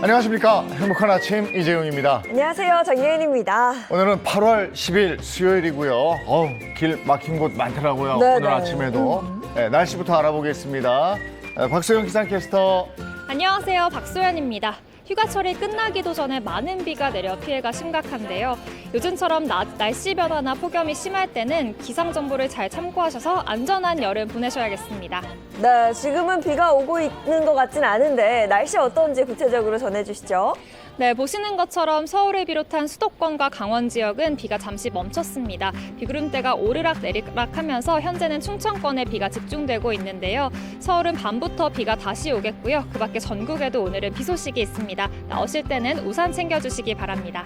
안녕하십니까. 행복한 아침 이재용입니다. 안녕하세요. 정예은입니다. 오늘은 8월 10일 수요일이고요. 길 막힌 곳 많더라고요. 네네. 오늘 아침에도. 네, 날씨부터 알아보겠습니다. 박소영 기상캐스터. 안녕하세요. 박소연입니다. 휴가철이 끝나기도 전에 많은 비가 내려 피해가 심각한데요. 요즘처럼 날씨 변화나 폭염이 심할 때는 기상정보를 잘 참고하셔서 안전한 여름 보내셔야겠습니다. 네, 지금은 비가 오고 있는 것 같진 않은데 날씨 어떤지 구체적으로 전해주시죠. 네, 보시는 것처럼 서울을 비롯한 수도권과 강원 지역은 비가 잠시 멈췄습니다. 비구름대가 오르락 내리락하면서 현재는 충청권에 비가 집중되고 있는데요. 서울은 밤부터 비가 다시 오겠고요. 그 밖에 전국에도 오늘은 비 소식이 있습니다. 나오실 때는 우산 챙겨주시기 바랍니다.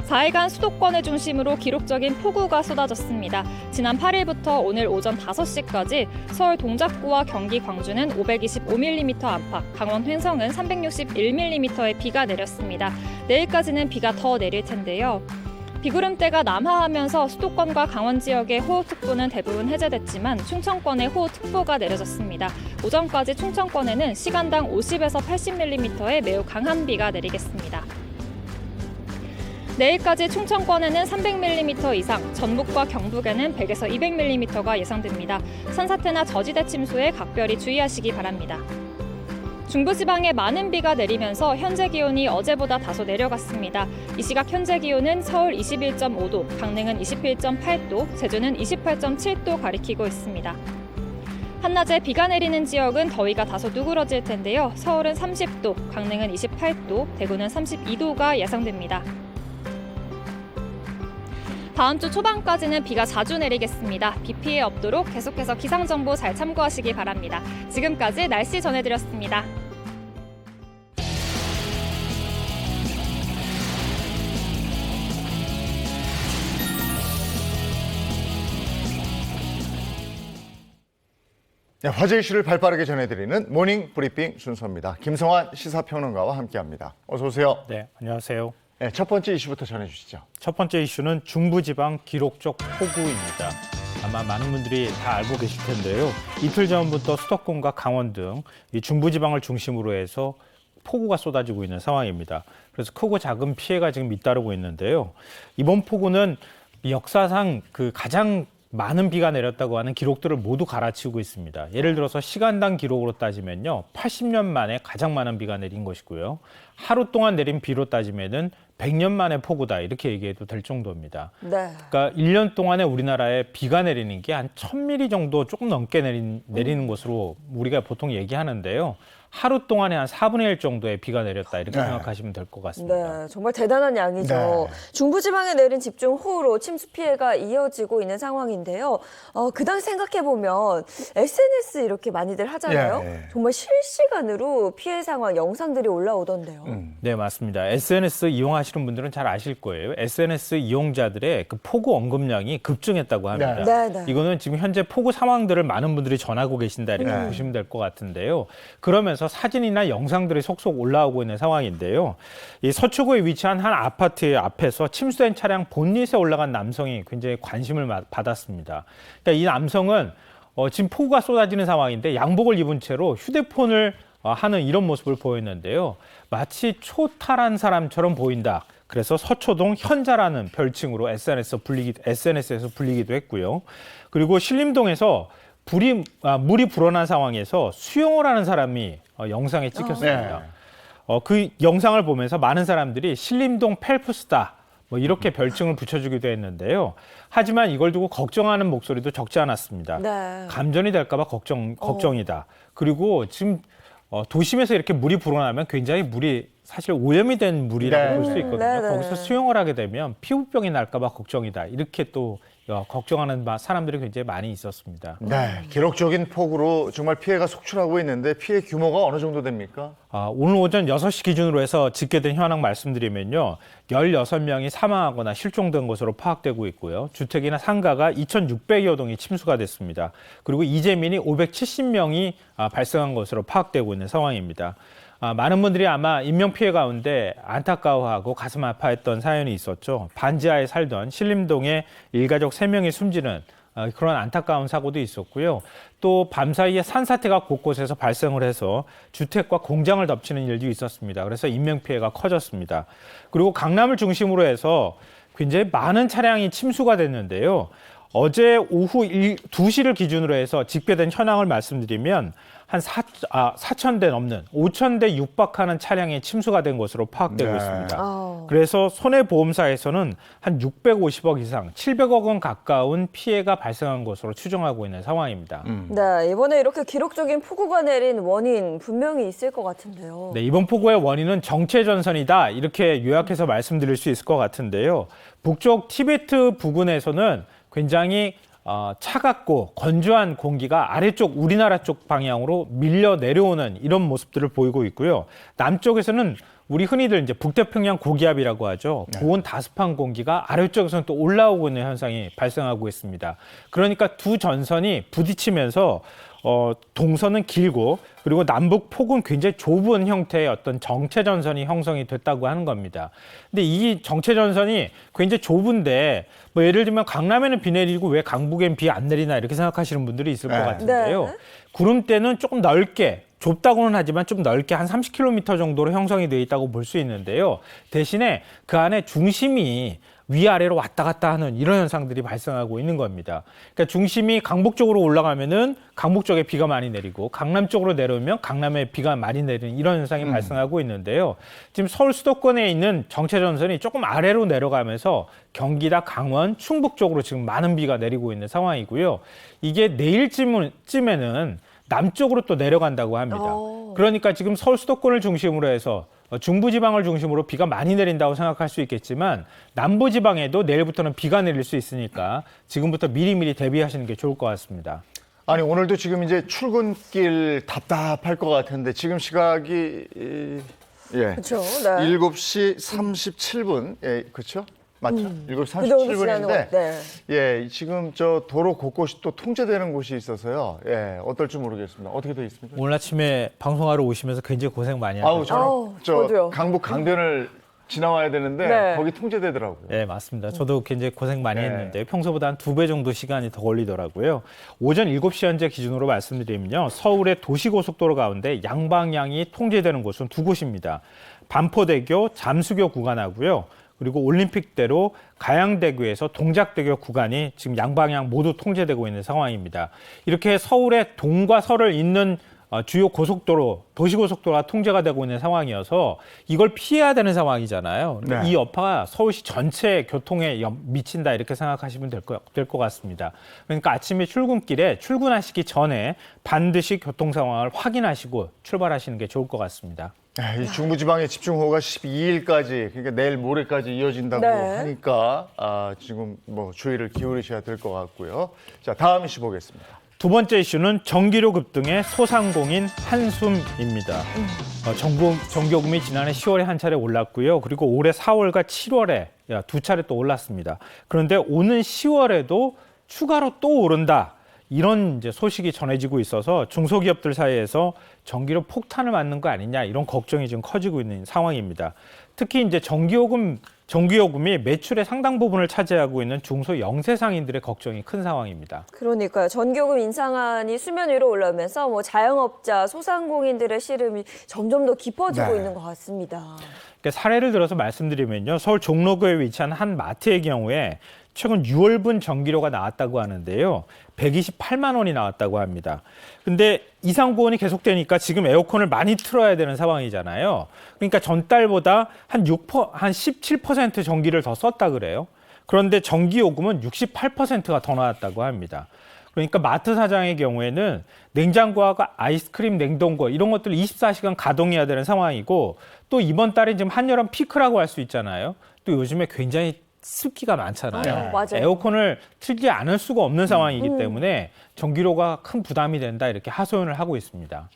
(4일간) 수도권을 중심으로 기록적인 폭우가 쏟아졌습니다. 지난 8일부터 오늘 오전 5시까지 서울 동작구와 경기 광주는 525mm 안팎, 강원 횡성은 361mm의 비가 내렸습니다. 내일까지는 비가 더 내릴 텐데요. 비구름대가 남하하면서 수도권과 강원 지역의 호우특보는 대부분 해제됐지만 충청권에 호우특보가 내려졌습니다. 오전까지 충청권에는 시간당 50에서 80mm의 매우 강한 비가 내리겠습니다. 내일까지 충청권에는 300mm 이상, 전북과 경북에는 100에서 200mm가 예상됩니다. 산사태나 저지대 침수에 각별히 주의하시기 바랍니다. 중부지방에 많은 비가 내리면서 현재 기온이 어제보다 다소 내려갔습니다. 이 시각 현재 기온은 서울 21.5도, 강릉은 21.8도, 제주는 28.7도 가리키고 있습니다. 한낮에 비가 내리는 지역은 더위가 다소 누그러질 텐데요. 서울은 30도, 강릉은 28도, 대구는 32도가 예상됩니다. 다음 주 초반까지는 비가 자주 내리겠습니다. 비 피해 없도록 계속해서 기상정보 잘 참고하시기 바랍니다. 지금까지 날씨 전해드렸습니다. 네, 화제 이슈를 발빠르게 전해드리는 모닝 브리핑 순서입니다. 김성환 시사평론가와 함께합니다. 어서 오세요. 네, 안녕하세요. 네, 첫 번째 이슈부터 전해주시죠. 첫 번째 이슈는 중부지방 기록적 폭우입니다. 아마 많은 분들이 다 알고 계실 텐데요. 이틀 전부터 수도권과 강원 등 이 중부지방을 중심으로 해서 폭우가 쏟아지고 있는 상황입니다. 그래서 크고 작은 피해가 지금 잇따르고 있는데요. 이번 폭우는 역사상 가장 많은 비가 내렸다고 하는 기록들을 모두 갈아치우고 있습니다. 예를 들어서 시간당 기록으로 따지면요. 80년 만에 가장 많은 비가 내린 것이고요. 하루 동안 내린 비로 따지면은 100년 만에 폭우다 이렇게 얘기해도 될 정도입니다. 네. 그러니까 1년 동안에 우리나라에 비가 내리는 게 한 1000mm 정도 조금 넘게 내리는 것으로 우리가 보통 얘기하는데요. 하루 동안에 한 4분의 1 정도의 비가 내렸다 이렇게 생각하시면 될 것 같습니다. 네, 정말 대단한 양이죠. 네. 중부지방에 내린 집중호우로 침수 피해가 이어지고 있는 상황인데요. 그 당시 생각해보면 SNS 이렇게 많이들 하잖아요. 예. 정말 실시간으로 피해 상황 영상들이 올라오던데요. 네, 맞습니다. SNS 이용하시는 분들은 잘 아실 거예요. SNS 이용자들의 폭우 언급량이 급증했다고 합니다. 네, 네. 이거는 지금 현재 폭우 상황들을 많은 분들이 전하고 계신다 이렇게 보시면 될 것 같은데요. 그러면서 사진이나 영상들이 속속 올라오고 있는 상황인데요. 이 서초구에 위치한 한 아파트 앞에서 침수된 차량 본닛에 올라간 남성이 굉장히 관심을 받았습니다. 그러니까 이 남성은 지금 폭우가 쏟아지는 상황인데 양복을 입은 채로 휴대폰을 하는 이런 모습을 보였는데요. 마치 초탈한 사람처럼 보인다. 그래서 서초동 현자라는 별칭으로 SNS에서 불리기도 했고요. 그리고 신림동에서 물이 불어난 상황에서 수영을 하는 사람이 영상에 찍혔습니다. 그 영상을 보면서 많은 사람들이 신림동 펠프스다 이렇게 별칭을 붙여주기도 했는데요. 하지만 이걸 두고 걱정하는 목소리도 적지 않았습니다. 네. 감전이 될까 봐 걱정이다. 그리고 지금 도심에서 이렇게 물이 불어나면 굉장히 물이 사실 오염이 된 물이라고 볼 수 있거든요. 네, 네. 거기서 수영을 하게 되면 피부병이 날까 봐 걱정이다. 이렇게 또 걱정하는 사람들이 굉장히 많이 있었습니다. 네, 기록적인 폭우로 정말 피해가 속출하고 있는데 피해 규모가 어느 정도 됩니까? 오늘 오전 6시 기준으로 해서 집계된 현황 말씀드리면요. 16명이 사망하거나 실종된 것으로 파악되고 있고요. 주택이나 상가가 2,600여 동이 침수가 됐습니다. 그리고 이재민이 570명이 발생한 것으로 파악되고 있는 상황입니다. 많은 분들이 아마 인명피해 가운데 안타까워하고 가슴 아파했던 사연이 있었죠. 반지하에 살던 신림동의 일가족 3명이 숨지는 그런 안타까운 사고도 있었고요. 또 밤사이에 산사태가 곳곳에서 발생을 해서 주택과 공장을 덮치는 일도 있었습니다. 그래서 인명피해가 커졌습니다. 그리고 강남을 중심으로 해서 굉장히 많은 차량이 침수가 됐는데요. 어제 오후 2시를 기준으로 해서 집계된 현황을 말씀드리면 한 4,000대 넘는 5,000대 육박하는 차량이 침수가 된 것으로 파악되고 네. 있습니다. 그래서 손해보험사에서는 한 650억 이상, 700억 원 가까운 피해가 발생한 것으로 추정하고 있는 상황입니다. 네, 이번에 이렇게 기록적인 폭우가 내린 원인 분명히 있을 것 같은데요. 네, 이번 폭우의 원인은 정체전선이다 이렇게 요약해서 말씀드릴 수 있을 것 같은데요. 북쪽 티베트 부근에서는 굉장히 차갑고 건조한 공기가 아래쪽 우리나라 쪽 방향으로 밀려 내려오는 이런 모습들을 보이고 있고요. 남쪽에서는 우리 흔히들 이제 북태평양 고기압이라고 하죠. 고온 다습한 공기가 아래쪽에서는 또 올라오고 있는 현상이 발생하고 있습니다. 그러니까 두 전선이 부딪히면서 동서는 길고 그리고 남북 폭은 굉장히 좁은 형태의 어떤 정체전선이 형성이 됐다고 하는 겁니다. 근데 이 정체전선이 굉장히 좁은데 뭐 예를 들면 강남에는 비 내리고 왜 강북엔 비 안 내리나 이렇게 생각하시는 분들이 있을 것 같은데요. 네. 구름대는 조금 넓게 좁다고는 하지만 좀 넓게 한 30km 정도로 형성이 되어 있다고 볼 수 있는데요. 대신에 그 안에 중심이 위아래로 왔다 갔다 하는 이런 현상들이 발생하고 있는 겁니다. 그러니까 중심이 강북 쪽으로 올라가면은 강북 쪽에 비가 많이 내리고 강남 쪽으로 내려오면 강남에 비가 많이 내리는 이런 현상이 발생하고 있는데요. 지금 서울 수도권에 있는 정체전선이 조금 아래로 내려가면서 경기다, 강원, 충북 쪽으로 지금 많은 비가 내리고 있는 상황이고요. 이게 내일쯤에는 남쪽으로 또 내려간다고 합니다. 그러니까 지금 서울 수도권을 중심으로 해서 중부지방을 중심으로 비가 많이 내린다고 생각할 수 있겠지만 남부지방에도 내일부터는 비가 내릴 수 있으니까 지금부터 미리미리 대비하시는 게 좋을 것 같습니다. 아니 오늘도 지금 이제 출근길 답답할 것 같은데 지금 시각이 그렇죠. 네. 7시 37분. 예, 그렇죠? 맞죠? 7시 그 정도 지나는 37분인데 것, 네. 예, 지금 저 도로 곳곳이 또 통제되는 곳이 있어서요. 예, 어떨지 모르겠습니다. 어떻게 돼 있습니까? 오늘 아침에 방송하러 오시면서 굉장히 고생 많이 아우, 하셨어요. 저는 저도요. 강북 강변을 지나와야 되는데 네. 거기 통제되더라고요. 네, 맞습니다. 저도 굉장히 고생 많이 네. 했는데 평소보다 한 2배 정도 시간이 더 걸리더라고요. 오전 7시 현재 기준으로 말씀드리면요. 서울의 도시고속도로 가운데 양방향이 통제되는 곳은 2곳입니다. 반포대교, 잠수교 구간하고요. 그리고 올림픽대로 가양대교에서 동작대교 구간이 지금 양방향 모두 통제되고 있는 상황입니다. 이렇게 서울의 동과 서를 잇는 주요 고속도로, 도시고속도로가 통제가 되고 있는 상황이어서 이걸 피해야 되는 상황이잖아요. 네. 이 여파가 서울시 전체 교통에 미친다 이렇게 생각하시면 될 것 같습니다. 그러니까 아침에 출근길에 출근하시기 전에 반드시 교통 상황을 확인하시고 출발하시는 게 좋을 것 같습니다. 이 중부지방의 집중호우가 12일까지, 그러니까 내일 모레까지 이어진다고 네. 하니까 지금 뭐 주의를 기울이셔야 될 것 같고요. 자, 다음 이슈 보겠습니다. 두 번째 이슈는 전기료 급등의 소상공인 한숨입니다. 전기요금이 지난해 10월에 한 차례 올랐고요. 그리고 올해 4월과 7월에 두 차례 또 올랐습니다. 그런데 오는 10월에도 추가로 또 오른다. 이런 이제 소식이 전해지고 있어서 중소기업들 사이에서 전기료 폭탄을 맞는 거 아니냐 이런 걱정이 지금 커지고 있는 상황입니다. 특히 이제 전기요금이 매출의 상당 부분을 차지하고 있는 중소 영세상인들의 걱정이 큰 상황입니다. 그러니까요. 전기요금 인상안이 수면 위로 올라오면서 뭐 자영업자, 소상공인들의 시름이 점점 더 깊어지고 네. 있는 것 같습니다. 그러니까 사례를 들어서 말씀드리면요. 서울 종로구에 위치한 한 마트의 경우에 최근 6월분 전기료가 나왔다고 하는데요. 128만 원이 나왔다고 합니다. 근데 이상고온이 계속되니까 지금 에어컨을 많이 틀어야 되는 상황이잖아요. 그러니까 전달보다 한 17% 전기를 더 썼다 그래요. 그런데 전기요금은 68%가 더 나왔다고 합니다. 그러니까 마트 사장의 경우에는 냉장고와 아이스크림, 냉동고 이런 것들 24시간 가동해야 되는 상황이고 또 이번 달에 지금 한여름 피크라고 할 수 있잖아요. 또 요즘에 굉장히 습기가 많잖아요. 맞아요. 에어컨을 틀지 않을 수가 없는 상황이기 때문에 전기료가 큰 부담이 된다 이렇게 하소연을 하고 있습니다.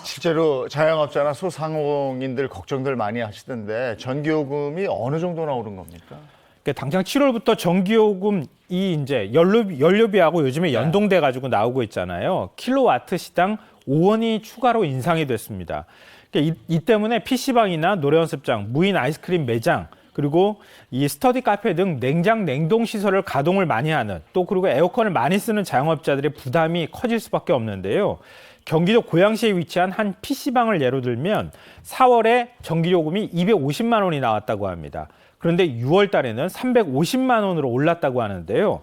실제로 자영업자나 소상공인들 걱정들 많이 하시던데 전기요금이 어느 정도나 오른 겁니까? 그러니까 당장 7월부터 전기요금이 이제 연료비하고 요즘에 연동돼 가지고 나오고 있잖아요. 킬로와트 시당 5원이 추가로 인상이 됐습니다. 그러니까 이 때문에 PC방이나 노래 연습장, 무인 아이스크림 매장, 그리고 이 스터디 카페 등 냉장 냉동 시설을 가동을 많이 하는 또 그리고 에어컨을 많이 쓰는 자영업자들의 부담이 커질 수밖에 없는데요. 경기도 고양시에 위치한 한 PC방을 예로 들면 4월에 전기요금이 250만 원이 나왔다고 합니다. 그런데 6월 달에는 350만 원으로 올랐다고 하는데요.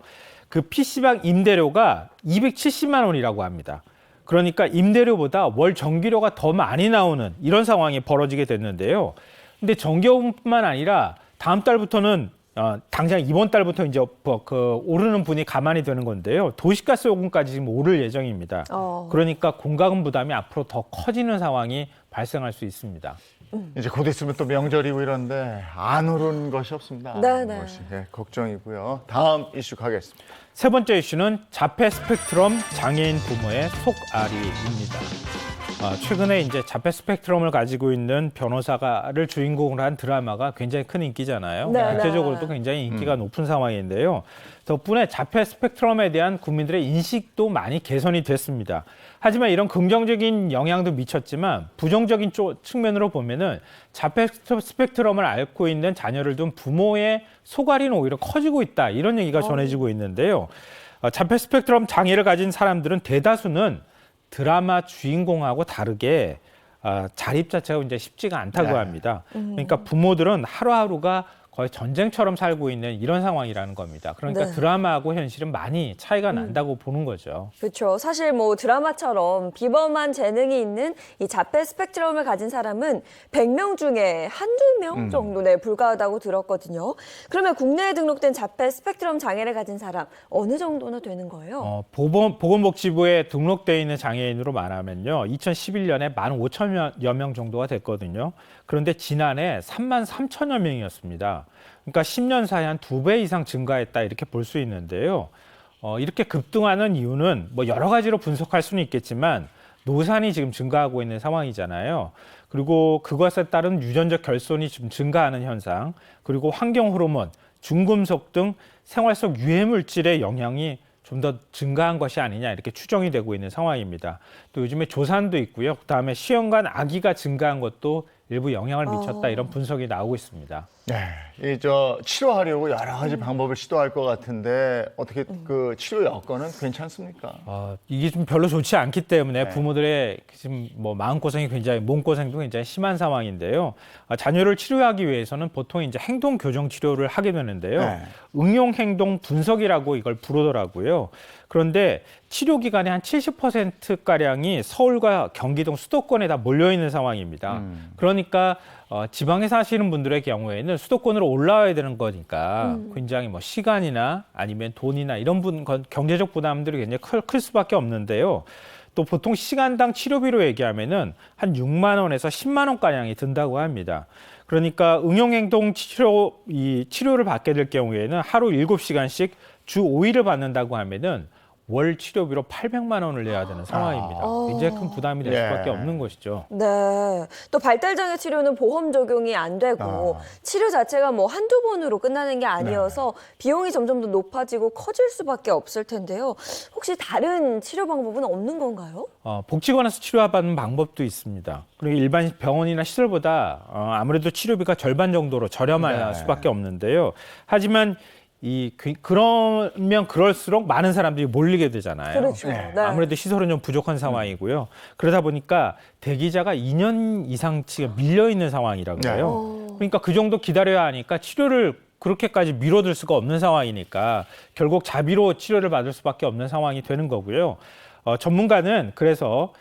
그 PC방 임대료가 270만 원이라고 합니다. 그러니까 임대료보다 월 전기료가 더 많이 나오는 이런 상황이 벌어지게 됐는데요. 근데 전기요금뿐만 아니라 다음 달부터는 당장 이번 달부터 이제 오르는 분이 가만히 되는 건데요. 도시가스 요금까지 지금 오를 예정입니다. 그러니까 공과금 부담이 앞으로 더 커지는 상황이 발생할 수 있습니다. 이제 곧 있으면 또 명절이고 이런데 안 오른 것이 없습니다. 네네. 것이 걱정이고요. 다음 이슈 가겠습니다. 세 번째 이슈는 자폐 스펙트럼 장애인 부모의 속앓이입니다. 최근에 이제 자폐 스펙트럼을 가지고 있는 변호사를 주인공으로 한 드라마가 굉장히 큰 인기잖아요. 네, 국제적으로도 굉장히 인기가 높은 상황인데요. 덕분에 자폐 스펙트럼에 대한 국민들의 인식도 많이 개선이 됐습니다. 하지만 이런 긍정적인 영향도 미쳤지만 부정적인 측면으로 보면은 자폐 스펙트럼을 앓고 있는 자녀를 둔 부모의 속앓이는 오히려 커지고 있다. 이런 얘기가 전해지고 있는데요. 자폐 스펙트럼 장애를 가진 사람들은 대다수는 드라마 주인공하고 다르게 자립 자체가 이제 쉽지가 않다고 합니다. 그러니까 부모들은 하루하루가 거의 전쟁처럼 살고 있는 이런 상황이라는 겁니다. 그러니까 네. 드라마하고 현실은 많이 차이가 난다고 보는 거죠. 그렇죠. 사실 뭐 드라마처럼 비범한 재능이 있는 이 자폐 스펙트럼을 가진 사람은 100명 중에 한두 명 정도에 불과하다고 들었거든요. 그러면 국내에 등록된 자폐 스펙트럼 장애를 가진 사람 어느 정도나 되는 거예요? 보건복지부에 등록되어 있는 장애인으로 말하면요. 2011년에 15,000여 명 정도가 됐거든요. 그런데 지난해 33,000여 명이었습니다. 그러니까 10년 사이에 한 2배 이상 증가했다 이렇게 볼 수 있는데요. 이렇게 급등하는 이유는 뭐 여러 가지로 분석할 수는 있겠지만 노산이 지금 증가하고 있는 상황이잖아요. 그리고 그것에 따른 유전적 결손이 좀 증가하는 현상, 그리고 환경 호르몬, 중금속 등 생활 속 유해 물질의 영향이 좀 더 증가한 것이 아니냐 이렇게 추정이 되고 있는 상황입니다. 또 요즘에 조산도 있고요. 그다음에 시험관 아기가 증가한 것도 일부 영향을 미쳤다 이런 분석이 나오고 있습니다. 네, 치료하려고 여러 가지 방법을 시도할 것 같은데 어떻게 그 치료 여건은 괜찮습니까? 이게 좀 별로 좋지 않기 때문에 부모들의 지금 뭐 마음고생이 굉장히 몸고생도 굉장히 심한 상황인데요. 자녀를 치료하기 위해서는 보통 이제 행동 교정 치료를 하게 되는데요. 네. 응용 행동 분석이라고 이걸 부르더라고요. 그런데 치료 기간의 한 70%가량이 서울과 경기도 수도권에 다 몰려 있는 상황입니다. 그러니까 지방에 사시는 분들의 경우에는 수도권으로 올라와야 되는 거니까 굉장히 뭐 시간이나 아니면 돈이나 이런 경제적 부담들이 굉장히 클 수밖에 없는데요. 또 보통 시간당 치료비로 얘기하면은 한 6만 원에서 10만 원가량이 든다고 합니다. 그러니까 응용행동 치료를 받게 될 경우에는 하루 7시간씩 주 5일을 받는다고 하면은 월 치료비로 800만 원을 내야 되는 상황입니다. 굉장히 큰 부담이 될 수밖에 없는 것이죠. 네. 또 발달장애 치료는 보험 적용이 안 되고 치료 자체가 뭐 한두 번으로 끝나는 게 아니어서 비용이 점점 더 높아지고 커질 수밖에 없을 텐데요. 혹시 다른 치료 방법은 없는 건가요? 복지관에서 치료받는 방법도 있습니다. 그리고 일반 병원이나 시설보다 아무래도 치료비가 절반 정도로 저렴할 수밖에 없는데요. 하지만 그러면 그럴수록 많은 사람들이 몰리게 되잖아요. 그렇죠. 네. 아무래도 시설은 좀 부족한 상황이고요. 그러다 보니까 대기자가 2년 이상치가 밀려 있는 상황이라고요. 그러니까 그 정도 기다려야 하니까 치료를 그렇게까지 미뤄둘 수가 없는 상황이니까 결국 자비로 치료를 받을 수밖에 없는 상황이 되는 거고요. 전문가는 그래서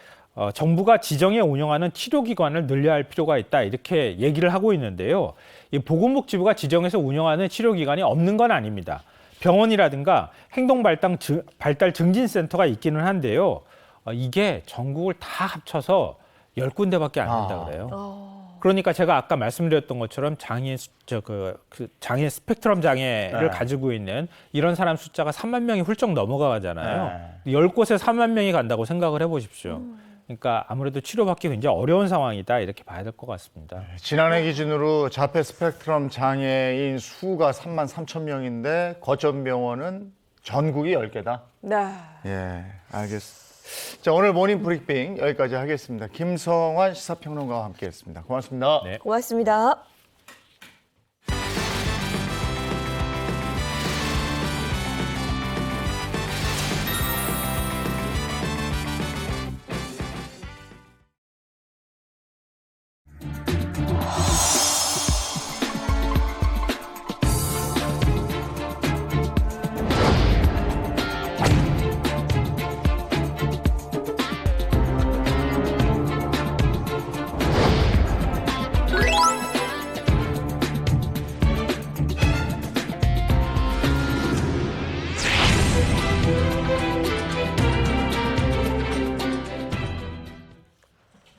정부가 지정해 운영하는 치료기관을 늘려야 할 필요가 있다 이렇게 얘기를 하고 있는데요. 이 보건복지부가 지정해서 운영하는 치료기관이 없는 건 아닙니다. 병원이라든가 행동발달 증진센터가 있기는 한데요. 이게 전국을 다 합쳐서 10군데밖에 안 된다 그래요. 그러니까 제가 아까 말씀드렸던 것처럼 장애 스펙트럼 장애를 네. 가지고 있는 이런 사람 숫자가 3만 명이 훌쩍 넘어가잖아요. 10곳에 3만 명이 간다고 생각을 해보십시오. 그러니까 아무래도 치료받기 굉장히 어려운 상황이다 이렇게 봐야 될 것 같습니다. 지난해 기준으로 자폐 스펙트럼 장애인 수가 3만 3천 명인데 거점 병원은 전국이 10개다. 네. 예, 알겠습니다. 자, 오늘 모닝 브리핑 여기까지 하겠습니다. 김성환 시사평론가와 함께했습니다. 고맙습니다. 네. 고맙습니다.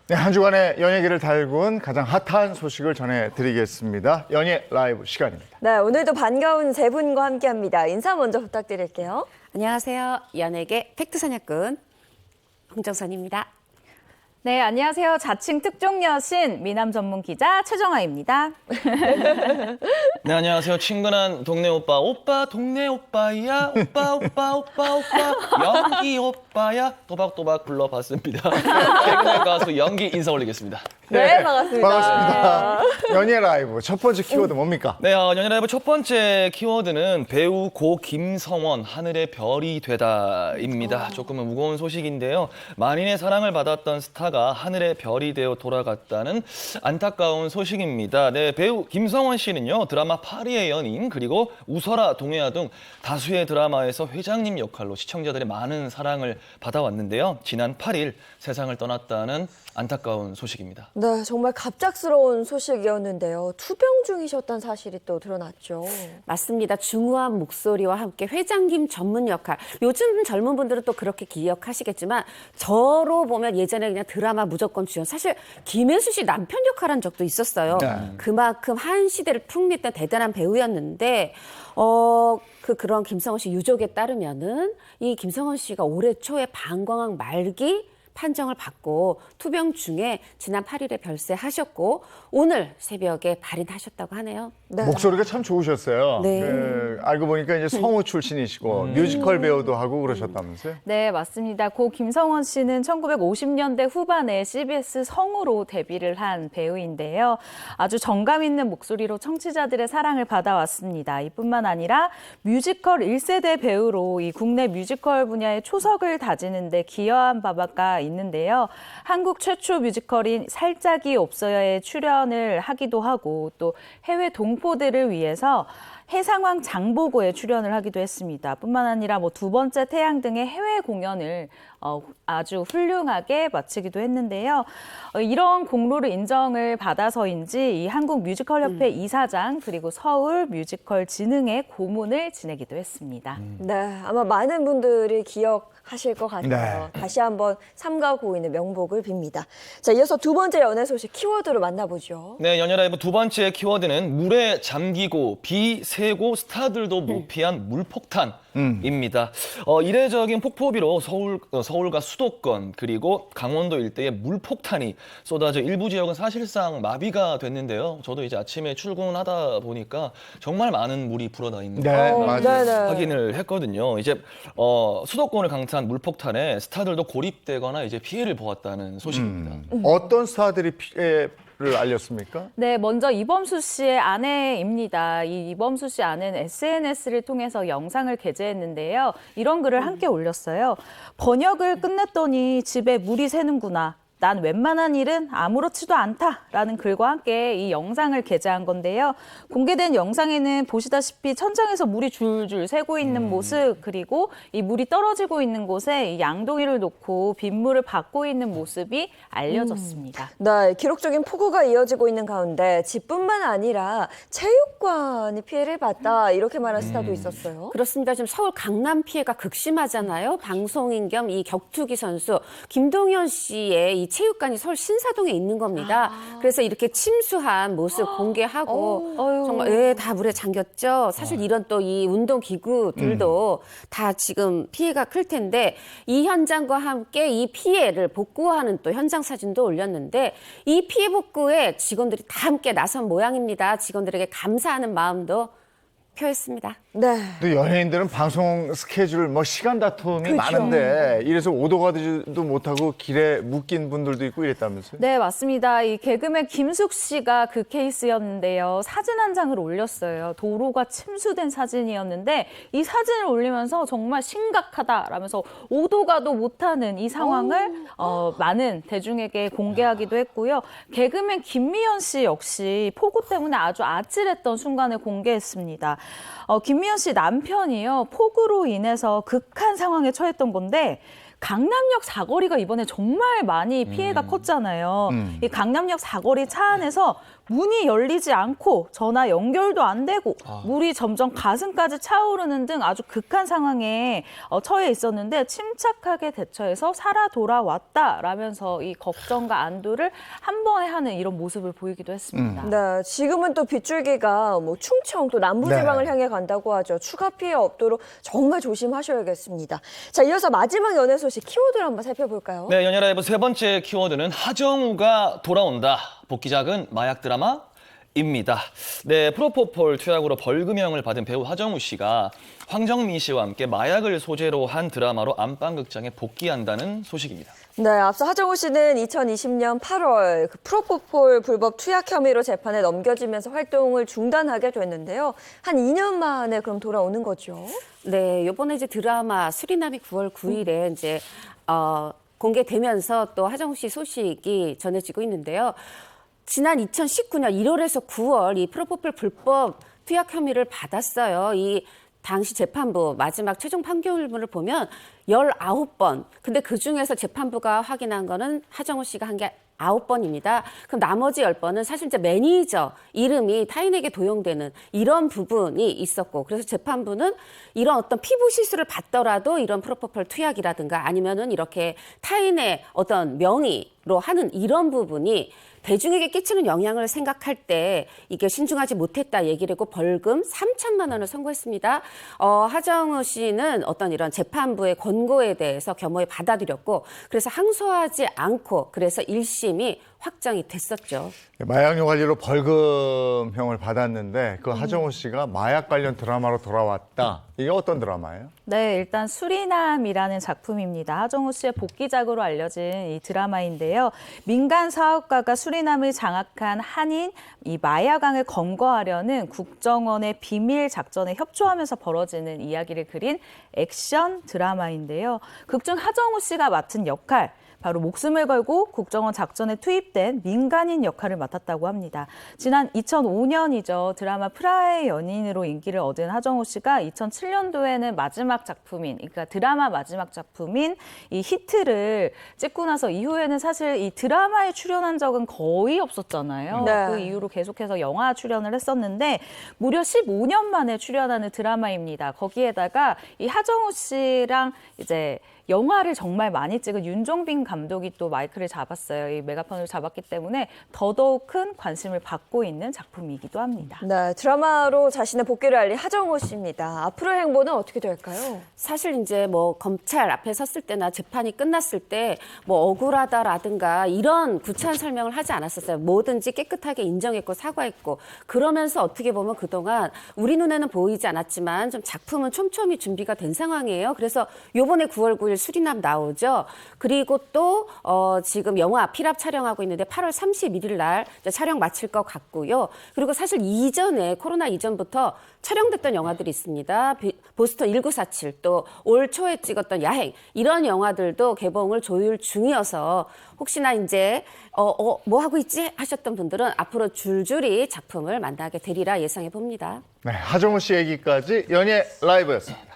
네, 한 주간의 연예계를 달군 가장 핫한 소식을 전해드리겠습니다. 연예 라이브 시간입니다. 네, 오늘도 반가운 세 분과 함께합니다. 인사 먼저 부탁드릴게요. 안녕하세요. 연예계 팩트 사냥꾼 홍정선입니다. 네, 안녕하세요. 자칭 특종 여신 미남 전문 기자 최정아입니다. 네, 안녕하세요. 친근한 동네 오빠. 오빠, 동네 오빠야. 오빠, 오빠, 오빠, 오빠. 연기 오빠야. 또박또박 불러봤습니다. 최근에 가수 연기 인사 올리겠습니다. 네, 반갑습니다. 반갑습니다. 연예 라이브 첫 번째 키워드 뭡니까? 네, 연예라이브 첫 번째 키워드는 배우 고 김성원 하늘의 별이 되다입니다. 조금은 무거운 소식인데요. 만인의 사랑을 받았던 스타가 하늘의 별이 되어 돌아갔다는 안타까운 소식입니다. 네, 배우 김성원 씨는요, 드라마 파리의 연인 그리고 웃어라 동해아 등 다수의 드라마에서 회장님 역할로 시청자들의 많은 사랑을 받아왔는데요. 지난 8일 세상을 떠났다는 안타까운 소식입니다. 네, 정말 갑작스러운 소식이었는데요. 투병 중이셨다는 사실이 또 드러났죠. 맞습니다. 중후한 목소리와 함께 회장님 전문 역할. 요즘 젊은 분들은 또 그렇게 기억하시겠지만 저로 보면 예전에 그냥 드라마 무조건 주연. 사실 김혜수 씨 남편 역할한 적도 있었어요. 네. 그만큼 한 시대를 풍미했던 대단한 배우였는데 그런 김성원 씨 유족에 따르면은 이 김성원 씨가 올해 초에 방광암 말기 판정을 받고 투병 중에 지난 8일에 별세하셨고 오늘 새벽에 발인하셨다고 하네요. 네. 목소리가 참 좋으셨어요. 네. 알고 보니까 이제 성우 출신이시고 뮤지컬 배우도 하고 그러셨다면서요? 네, 맞습니다. 고 김성원 씨는 1950년대 후반에 CBS 성우로 데뷔를 한 배우인데요. 아주 정감 있는 목소리로 청취자들의 사랑을 받아왔습니다. 이뿐만 아니라 뮤지컬 1세대 배우로 이 국내 뮤지컬 분야의 초석을 다지는 데 기여한 바가 있는데요. 한국 최초 뮤지컬인 살짝이 없어야에 출연을 하기도 하고 또 해외 동포들을 위해서 해상왕 장보고에 출연을 하기도 했습니다. 뿐만 아니라 두 번째 태양 등의 해외 공연을 아주 훌륭하게 마치기도 했는데요. 이런 공로를 인정을 받아서인지 이 한국 뮤지컬협회 이사장 그리고 서울 뮤지컬 진흥회 고문을 지내기도 했습니다. 네, 아마 많은 분들이 기억하실 것 같아요. 네. 다시 한번 삼가 고인의 명복을 빕니다. 자, 이어서 두 번째 연애 소식 키워드로 만나보죠. 네, 연예라이브 두 번째 키워드는 물에 잠기고 비 새고 스타들도 못 피한 물폭탄입니다. 이례적인 폭포비로 서울과 수도권 그리고 강원도 일대에 물폭탄이 쏟아져 일부 지역은 사실상 마비가 됐는데요. 저도 이제 아침에 출근하다 보니까 정말 많은 물이 불어다니는 네, 걸 맞아요. 네네. 확인을 했거든요. 이제 수도권을 강타한 물폭탄에 스타들도 고립되거나 이제 피해를 보았다는 소식입니다. 어떤 스타들이 피해를 알렸습니까? 네, 먼저 이범수 씨의 아내입니다. 이 이범수 씨 아내는 SNS를 통해서 영상을 게재했는데요. 이런 글을 함께 올렸어요. 번역을 끝냈더니 집에 물이 새는구나. 난 웬만한 일은 아무렇지도 않다라는 글과 함께 이 영상을 게재한 건데요. 공개된 영상에는 보시다시피 천장에서 물이 줄줄 새고 있는 모습 그리고 이 물이 떨어지고 있는 곳에 이 양동이를 놓고 빗물을 받고 있는 모습이 알려졌습니다. 네, 기록적인 폭우가 이어지고 있는 가운데 집뿐만 아니라 체육관이 피해를 봤다 이렇게 말한 스타도 있었어요. 그렇습니다. 지금 서울 강남 피해가 극심하잖아요. 방송인 겸 이 격투기 선수 김동현 씨의 이 체육관이 서울 신사동에 있는 겁니다. 그래서 이렇게 침수한 모습 공개하고 정말 다 물에 잠겼죠. 사실 이런 또 이 운동 기구들도 다 지금 피해가 클 텐데 이 현장과 함께 이 피해를 복구하는 또 현장 사진도 올렸는데 이 피해 복구에 직원들이 다 함께 나선 모양입니다. 직원들에게 감사하는 마음도 표했습니다. 네. 또 연예인들은 방송 스케줄 뭐 시간 다툼이 그렇죠. 많은데 이래서 오도 가지도 못하고 길에 묶인 분들도 있고 이랬다면서요? 네, 맞습니다. 이 개그맨 김숙 씨가 그 케이스였는데요. 사진 한 장을 올렸어요. 도로가 침수된 사진이었는데 이 사진을 올리면서 정말 심각하다라면서 오도 가도 못하는 이 상황을 많은 대중에게 공개하기도 했고요. 개그맨 김미연 씨 역시 폭우 때문에 아주 아찔했던 순간을 공개했습니다. 김미연 씨 남편이요. 폭우로 인해서 극한 상황에 처했던 건데 강남역 사거리가 이번에 정말 많이 피해가 컸잖아요. 이 강남역 사거리 차 안에서 문이 열리지 않고 전화 연결도 안 되고 물이 점점 가슴까지 차오르는 등 아주 극한 상황에 처해 있었는데 침착하게 대처해서 살아 돌아왔다라면서 이 걱정과 안도를 한 번에 하는 이런 모습을 보이기도 했습니다. 네, 지금은 또 빗줄기가 뭐 충청 또 남부지방을 네. 향해 간다고 하죠. 추가 피해 없도록 정말 조심하셔야겠습니다. 자, 이어서 마지막 연예 소식 키워드를 한번 살펴볼까요? 네, 연예라이브 세 번째 키워드는 하정우가 돌아온다. 복귀작은 마약 드라마입니다. 네, 프로포폴 투약으로 벌금형을 받은 배우 하정우 씨가 황정민 씨와 함께 마약을 소재로 한 드라마로 안방극장에 복귀한다는 소식입니다. 네, 앞서 하정우 씨는 2020년 8월 그 프로포폴 불법 투약 혐의로 재판에 넘겨지면서 활동을 중단하게 됐는데요. 한 2년 만에 그럼 돌아오는 거죠. 네, 이번에 이제 드라마 수리남이 9월 9일에 이제 공개되면서 또 하정우 씨 소식이 전해지고 있는데요. 지난 2019년 1월에서 9월 이 프로포폴 불법 투약 혐의를 받았어요. 이 당시 재판부 마지막 최종 판결문을 보면 19번. 근데 그중에서 재판부가 확인한 거는 하정우 씨가 한 게 9번입니다. 그럼 나머지 10번은 사실 이제 매니저 이름이 타인에게 도용되는 이런 부분이 있었고, 그래서 재판부는 이런 어떤 피부 시술을 받더라도 이런 프로포폴 투약이라든가 아니면은 이렇게 타인의 어떤 명의로 하는 이런 부분이 대중에게 끼치는 영향을 생각할 때 이게 신중하지 못했다 얘기를 했고 벌금 3천만 원을 선고했습니다. 하정우 씨는 어떤 이런 재판부의 권고에 대해서 겸허히 받아들였고 그래서 항소하지 않고 그래서 1심이 확정이 됐었죠. 마약류 관리로 벌금형을 받았는데 그 하정우 씨가 마약 관련 드라마로 돌아왔다. 이게 어떤 드라마예요? 네, 일단 수리남이라는 작품입니다. 하정우 씨의 복귀작으로 알려진 이 드라마인데요. 민간 사업가가 수리남을 장악한 한인 이 마약왕을 검거하려는 국정원의 비밀 작전에 협조하면서 벌어지는 이야기를 그린 액션 드라마인데요. 극중 하정우 씨가 맡은 역할, 바로 목숨을 걸고 국정원 작전에 투입된 민간인 역할을 맡았다고 합니다. 지난 2005년이죠. 드라마 프라하의 연인으로 인기를 얻은 하정우 씨가 2007년도에는 마지막 작품인, 그러니까 드라마 마지막 작품인 이 히트를 찍고 나서 이후에는 사실 이 드라마에 출연한 적은 거의 없었잖아요. 네. 그 이후로 계속해서 영화 출연을 했었는데 무려 15년 만에 출연하는 드라마입니다. 거기에다가 이 하정우 씨랑 이제 영화를 정말 많이 찍은 윤종빈 감독이 또 마이크를 잡았어요. 이 메가폰을 잡았기 때문에 더더욱 큰 관심을 받고 있는 작품이기도 합니다. 네, 드라마로 자신의 복귀를 알린 하정우 씨입니다. 앞으로의 행보는 어떻게 될까요? 사실 이제 뭐 검찰 앞에 섰을 때나 재판이 끝났을 때 뭐 억울하다라든가 이런 구체한 설명을 하지 않았었어요. 뭐든지 깨끗하게 인정했고 사과했고 그러면서 어떻게 보면 그동안 우리 눈에는 보이지 않았지만 좀 작품은 촘촘히 준비가 된 상황이에요. 그래서 요번에 9월 9일 수리남 나오죠. 그리고 또 지금 영화 피랍 촬영하고 있는데 8월 31일 날 촬영 마칠 것 같고요. 그리고 사실 이전에 코로나 이전부터 촬영됐던 영화들이 있습니다. 보스턴 1947 또 올 초에 찍었던 야행 이런 영화들도 개봉을 조율 중이어서 혹시나 이제 뭐 하고 있지 하셨던 분들은 앞으로 줄줄이 작품을 만나게 되리라 예상해 봅니다. 네, 하정우 씨 얘기까지 연예 라이브였습니다.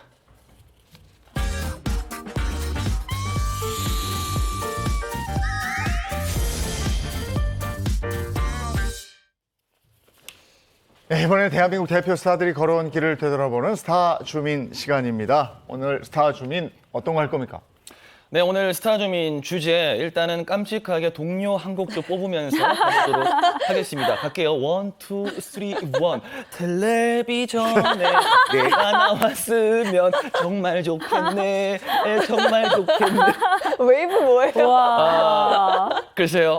네, 이번에는 대한민국 대표 스타들이 걸어온 길을 되돌아보는 스타 주민 시간입니다. 오늘 스타 주민 어떤 거 할 겁니까? 네, 오늘 스타주민 주제 일단은 깜찍하게 동료 한 곡도 뽑으면서 가보도록 하겠습니다. 갈게요. 1, 2, 3, 1. 텔레비전에 내가 나왔으면 정말 좋겠네. 정말 좋겠네. 웨이브 뭐예요? 와. 글쎄요,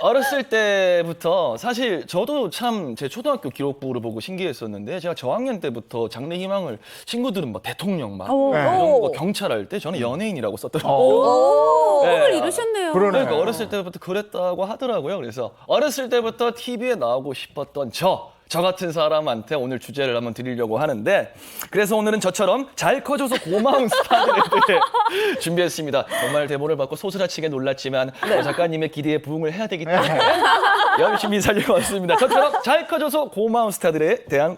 어렸을 때부터 사실 저도 참 제 초등학교 기록부를 보고 신기했었는데 제가 저학년 때부터 장래희망을 친구들은 막 대통령 막 이런 거 경찰 할 때 저는 연예인이라고 썼더라고요. 꿈을 네. 이루셨네요. 그러네. 그러니까 어렸을 때부터 그랬다고 하더라고요. 그래서 어렸을 때부터 TV에 나오고 싶었던 저 같은 사람한테 오늘 주제를 한번 드리려고 하는데 그래서 오늘은 저처럼 잘 커져서 고마운 스타들에 대해 준비했습니다. 정말 대본을 받고 소스라치게 놀랐지만 작가님의 기대에 부응을 해야 되기 때문에 열심히 살려고 왔습니다. 저처럼 잘 커져서 고마운 스타들에 대한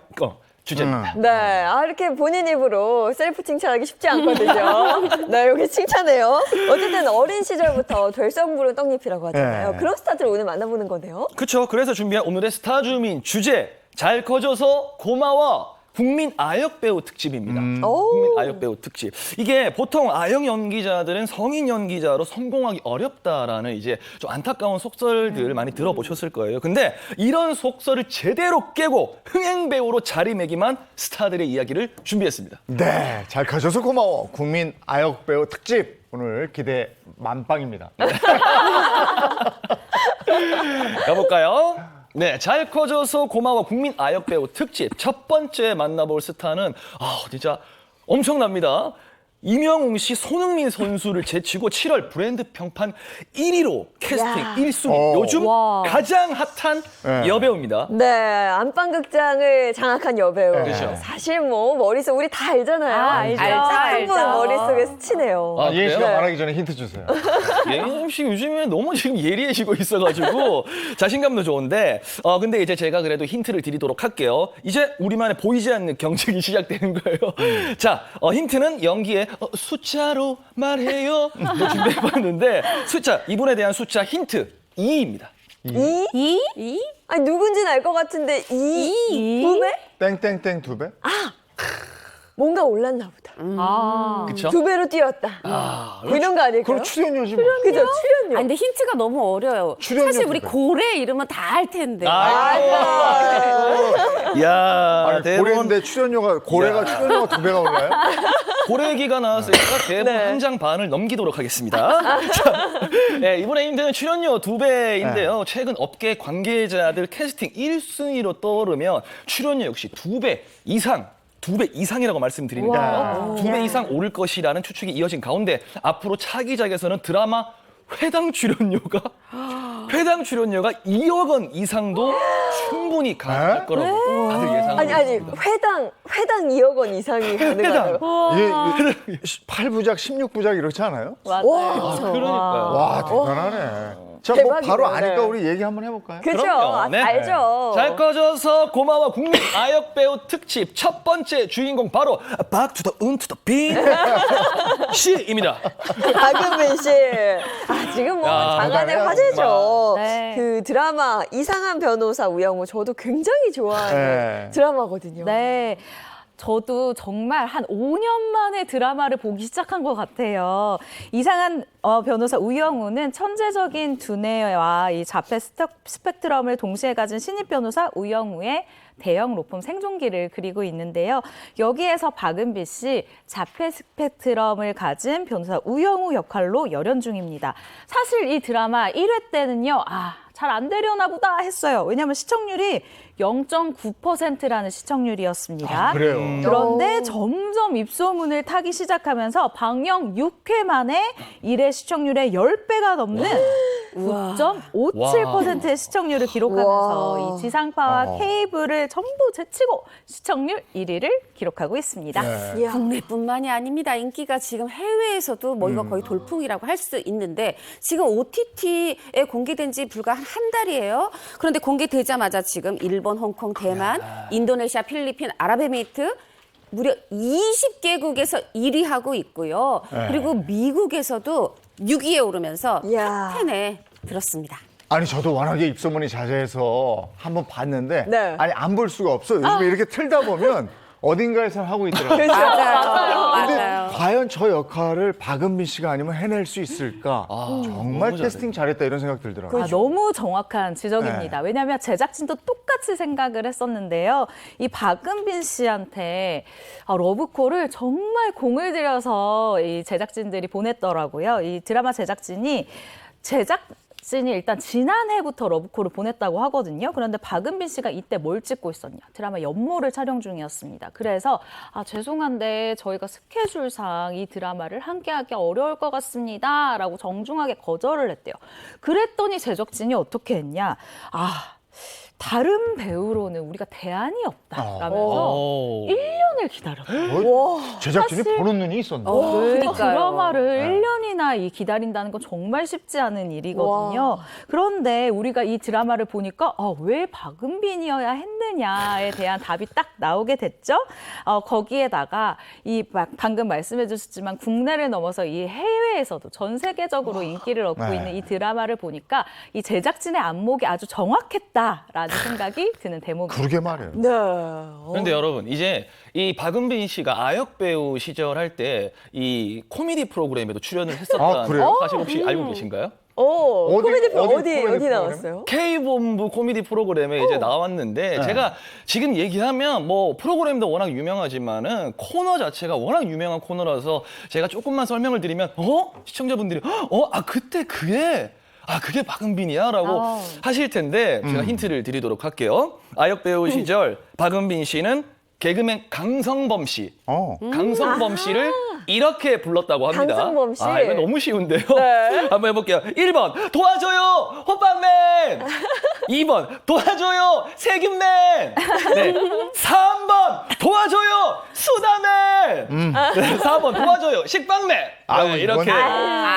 주제입니다. 네, 이렇게 본인 입으로 셀프 칭찬하기 쉽지 않거든요. 네, 여기 칭찬해요. 어쨌든 어린 시절부터 될성부른 떡잎이라고 하잖아요. 네. 그런 스타들을 오늘 만나보는 거네요. 그렇죠. 그래서 준비한 오늘의 스타 주민 주제 잘 커져서 고마워 국민 아역 배우 특집입니다. 오. 국민 아역 배우 특집. 이게 보통 아역 연기자들은 성인 연기자로 성공하기 어렵다라는 이제 좀 안타까운 속설들 많이 들어보셨을 거예요. 근데 이런 속설을 제대로 깨고 흥행 배우로 자리매김한 스타들의 이야기를 준비했습니다. 네, 잘 커져서 고마워. 국민 아역 배우 특집. 오늘 기대 만빵입니다. 가볼까요? 네, 잘 커져서 고마워 국민 아역 배우 특집 첫 번째 만나볼 스타는 진짜 엄청납니다. 임영웅 씨, 손흥민 선수를 제치고 7월 브랜드 평판 1위로 캐스팅 야. 1순위. 요즘 와. 가장 핫한 네. 여배우입니다. 네, 안방극장을 장악한 여배우. 그렇죠. 사실 뭐 머릿속 우리 다 알잖아요. 알죠. 한 분 알죠. 머릿속에 스치네요. 아, 이행 씨가 그래요? 말하기 전에 힌트 주세요. 예인 씨 요즘에 너무 지금 예리해지고 있어가지고 자신감도 좋은데 근데 이제 제가 그래도 힌트를 드리도록 할게요. 이제 우리만의 보이지 않는 경쟁이 시작되는 거예요. 자, 힌트는 연기에 숫자로 말해요. 준비해봤는데 숫자 이분에 대한 숫자 힌트 2입니다. 이? 아니 누군지는 알 것 같은데 이? 두 배? 땡땡땡 두 배? 뭔가 올랐나 보다. 그렇죠? 두 배로 뛰었다. 뭐 이런 거 아닐까요? 그럼 출연료지 뭐. 그죠, 출연료. 아, 근데 힌트가 너무 어려요. 출연료 사실 우리 두 배. 고래 이름은 다 알 텐데. 야, 아니, 대본 고래인데 출연료가 고래가 출연료가 두 배가 올라요? 고래기가 나왔으니까 대본 네. 한 장 반을 넘기도록 하겠습니다. 자, 네, 이번에 힘드는 출연료 2배인데요. 최근 업계 관계자들 캐스팅 1순위로 떠오르면 출연료 역시 2배 이상이라고 말씀드리니까 2배 이상 오를 것이라는 추측이 이어진 가운데 앞으로 차기작에서는 드라마 회당 출연료가 2억 원 이상도 충분히 가능할 거라고 다들 예상하고 아니 있습니다. 회당 2억 원 이상이 가능하다고. 이게 8부작, 16부작 이렇지 않아요? 와, 그러니까요. 와, 대단하네. 자, 뭐 대박이네요. 바로 아니까 네. 우리 얘기 한번 해볼까요? 그죠? 그럼요. 네. 알죠. 잘 커져서 고마워 국민 아역 배우 특집 첫 번째 주인공 바로 박투더 은투더 빈 씨입니다. 박은빈 씨. 지금 뭐 야, 장안의 대단해요, 화제죠. 네. 그 드라마 이상한 변호사 우영우 저도 굉장히 좋아하는 네. 드라마거든요. 네. 저도 정말 한 5년 만에 드라마를 보기 시작한 것 같아요. 이상한 변호사 우영우는 천재적인 두뇌와 이 자폐 스펙트럼을 동시에 가진 신입 변호사 우영우의 대형 로펌 생존기를 그리고 있는데요. 여기에서 박은비 씨 자폐 스펙트럼을 가진 변호사 우영우 역할로 열연 중입니다. 사실 이 드라마 1회 때는요. 잘 안 되려나 보다 했어요. 왜냐하면 시청률이 0.9%라는 시청률이었습니다. 그래요. 그런데 점점 입소문을 타기 시작하면서 방영 6회 만에 1회 시청률의 10배가 넘는 9.57%의 시청률을 기록하면서 와. 이 지상파와 케이블을 전부 제치고 시청률 1위를 기록하고 있습니다. 네. 이야. 국내뿐만이 아닙니다. 인기가 지금 해외에서도 뭐 이거 거의 돌풍이라고 할 수 있는데 지금 OTT에 공개된 지 불과 한 달이에요. 그런데 공개되자마자 지금 일본, 홍콩, 대만, 인도네시아, 필리핀, 아랍에미리트 무려 20개국에서 1위 하고 있고요. 그리고 미국에서도 6위에 오르면서 이야. 탑10에 들었습니다. 아니 저도 워낙에 입소문이 자자해서 한번 봤는데 네. 아니 안 볼 수가 없어요. 요즘에 이렇게 틀다 보면 어딘가에서 하고 있더라고요. 맞아요. 근데 맞아요. 과연 저 역할을 박은빈 씨가 아니면 해낼 수 있을까? 정말 너무 캐스팅 잘했다 이런 생각 들더라고요. 너무 정확한 지적입니다. 네. 왜냐하면 제작진도 똑같이 생각을 했었는데요. 이 박은빈 씨한테 러브콜을 정말 공을 들여서 이 제작진들이 보냈더라고요. 이 드라마 제작진이 일단 지난해부터 러브콜을 보냈다고 하거든요. 그런데 박은빈 씨가 이때 뭘 찍고 있었냐. 드라마 연모를 촬영 중이었습니다. 그래서 죄송한데 저희가 스케줄상 이 드라마를 함께하기 어려울 것 같습니다. 라고 정중하게 거절을 했대요. 그랬더니 제작진이 어떻게 했냐. 다른 배우로는 우리가 대안이 없다라면서 1년을 기다렸어요. 제작진이 사실- 보는 눈이 있었네. 이 그러니까요. 드라마를 네. 1년이나 기다린다는 건 정말 쉽지 않은 일이거든요. 그런데 우리가 이 드라마를 보니까 왜 박은빈이어야 했느냐에 대한 답이 딱 나오게 됐죠. 거기에다가 방금 말씀해 주셨지만 국내를 넘어서 이 해외에서도 전 세계적으로 인기를 얻고 네. 있는 이 드라마를 보니까 이 제작진의 안목이 아주 정확했다라는 생각이 드는 대목입니다. 그러게 말이에요. 네. 그런데 여러분 이제 이 박은빈 씨가 아역 배우 시절할 때 이 코미디 프로그램에도 출연을 했었다는 그래요? 사실 혹시 알고 계신가요? 코미디 어디 어디 프로그램? 나왔어요? K본부 코미디 프로그램에 이제 나왔는데 제가 지금 얘기하면 뭐 프로그램도 워낙 유명하지만은 코너 자체가 워낙 유명한 코너라서 제가 조금만 설명을 드리면 시청자분들이 그때 그게 박은빈이야? 라고 하실 텐데 제가 힌트를 드리도록 할게요. 아역 배우 시절 박은빈 씨는 개그맨 강성범 씨. 강성범 씨를 이렇게 불렀다고 합니다. 강성범 씨? 이거 너무 쉬운데요. 네. 한번 해볼게요. 1번 도와줘요 호빵맨. 2번 도와줘요 세균맨. 네. 3번 도와줘요 수다맨. 네, 4번 도와줘요 식빵맨. 네, 이렇게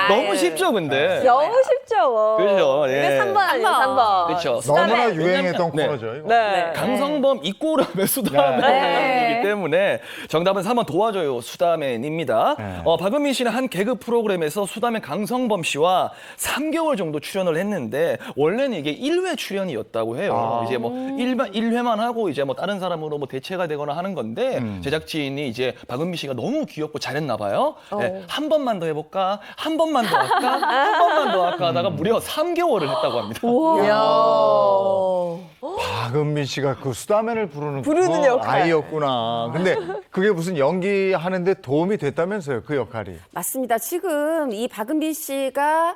너무 쉽죠 근데. 너무 쉽죠. 그죠, 근데 예. 3번 아니에요, 3번. 그렇죠. 너무나 유행했던 네. 코너죠. 이거. 네. 강성범 이꼬라맨 수다맨이기 때문에 정답은 3번 도와줘요 수다맨입니다. 네. 박은빈 씨는 한 개그 프로그램에서 수다맨 강성범 씨와 3개월 정도 출연을 했는데 원래는 이게 1회 출연이었다고 해요. 이제 뭐 1회만 하고 이제 뭐 다른 사람으로 뭐 대체가 되거나 하는 건데 제작진이 이제 박은빈 씨가 너무 귀엽고 잘했나 봐요. 네, 한 번만 더 해볼까? 한 번만 더 할까? 한 번만 더 할까? 하다가 무려 3개월을 했다고 합니다. 박은빈 씨가 그 수다맨을 부르는 역할. 아이였구나. 근데 그게 무슨 연기하는데 도움이 됐다면서요, 그 역할이. 맞습니다. 지금 이 박은빈 씨가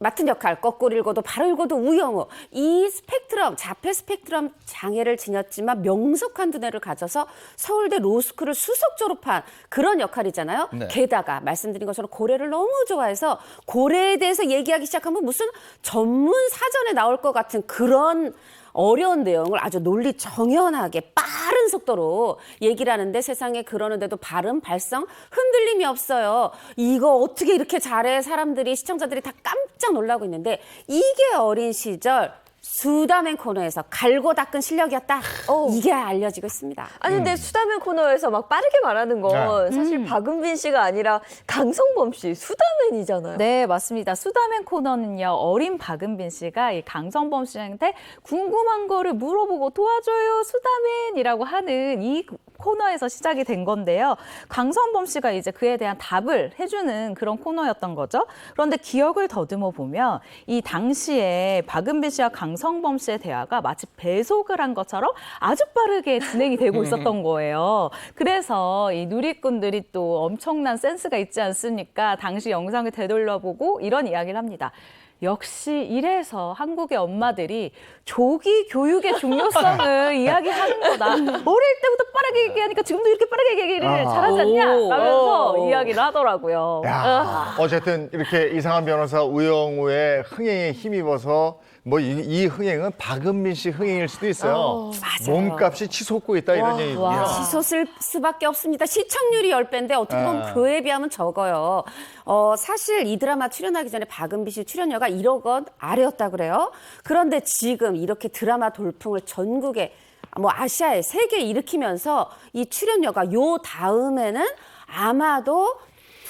맡은 역할, 거꾸로 읽어도 바로 읽어도 우영우. 이 스펙트럼, 자폐 스펙트럼 장애를 지녔지만 명석한 두뇌를 가져서 서울대 로스쿨을 수석 졸업한 그런 역할이잖아요. 네. 게다가 말씀드린 것처럼 고래를 너무 좋아해서 고래에 대해서 얘기하기 시작하면 무슨 전문 사전에 나올 것 같은 그런 어려운 내용을 아주 논리 정연하게 빠른 속도로 얘기를 하는데 세상에 그러는데도 발음, 발성 흔들림이 없어요. 이거 어떻게 이렇게 잘해? 사람들이 시청자들이 다 깜짝 놀라고 있는데 이게 어린 시절 수다맨 코너에서 갈고 닦은 실력이었다. 이게 알려지고 있습니다. 아니 근데 수다맨 코너에서 막 빠르게 말하는 건 사실 박은빈 씨가 아니라 강성범 씨, 수다맨이잖아요. 네, 맞습니다. 수다맨 코너는요, 어린 박은빈 씨가 이 강성범 씨한테 궁금한 거를 물어보고 도와줘요, 수다맨이라고 하는 이 코너에서 시작이 된 건데요. 강성범 씨가 이제 그에 대한 답을 해주는 그런 코너였던 거죠. 그런데 기억을 더듬어 보면 이 당시에 박은빈 씨와 강성범 씨의 대화가 마치 배속을 한 것처럼 아주 빠르게 진행이 되고 있었던 거예요. 그래서 이 누리꾼들이 또 엄청난 센스가 있지 않습니까? 당시 영상을 되돌려보고 이런 이야기를 합니다. 역시 이래서 한국의 엄마들이 조기 교육의 중요성을 이야기하는 거다. 어릴 때부터 빠르게 얘기하니까 지금도 이렇게 빠르게 얘기를 잘하지 않냐? 라면서 이야기를 하더라고요. 야, 어쨌든 이렇게 이상한 변호사 우영우의 흥행에 힘입어서 뭐 이 흥행은 박은빈 씨 흥행일 수도 있어요. 맞아요. 몸값이 치솟고 있다 이런 얘기군요. 치솟을 수밖에 없습니다. 시청률이 10배인데 어떻게 보면 그에 비하면 적어요. 사실 이 드라마 출연하기 전에 박은빈 씨 출연료가 1억 원 아래였다 그래요. 그런데 지금 이렇게 드라마 돌풍을 전국에 뭐 아시아에 세계에 일으키면서 이 출연료가 요 다음에는 아마도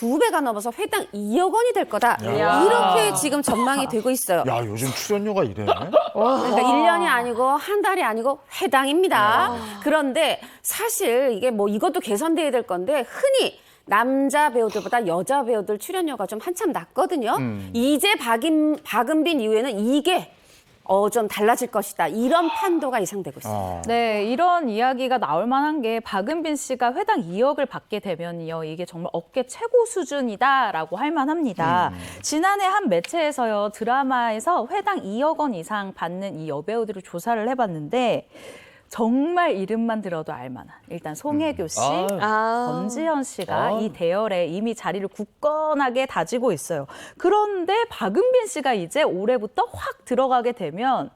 2배가 넘어서 회당 2억 원이 될 거다. 이렇게 지금 전망이 되고 있어요. 야, 요즘 출연료가 이래. 그러니까 1년이 아니고 한 달이 아니고 회당입니다. 그런데 사실 이게 뭐 이것도 개선돼야 될 건데 흔히 남자 배우들보다 여자 배우들 출연료가 좀 한참 낮거든요. 이제 박은빈 이후에는 이게 좀 달라질 것이다. 이런 판도가 예상되고 있습니다. 네, 이런 이야기가 나올 만한 게 박은빈 씨가 회당 2억을 받게 되면요. 이게 정말 업계 최고 수준이다라고 할 만합니다. 지난해 한 매체에서요. 드라마에서 회당 2억 원 이상 받는 이 여배우들을 조사를 해봤는데 정말 이름만 들어도 알만한 일단 송혜교 씨, 전지현 씨가 이 대열에 이미 자리를 굳건하게 다지고 있어요. 그런데 박은빈 씨가 이제 올해부터 확 들어가게 되면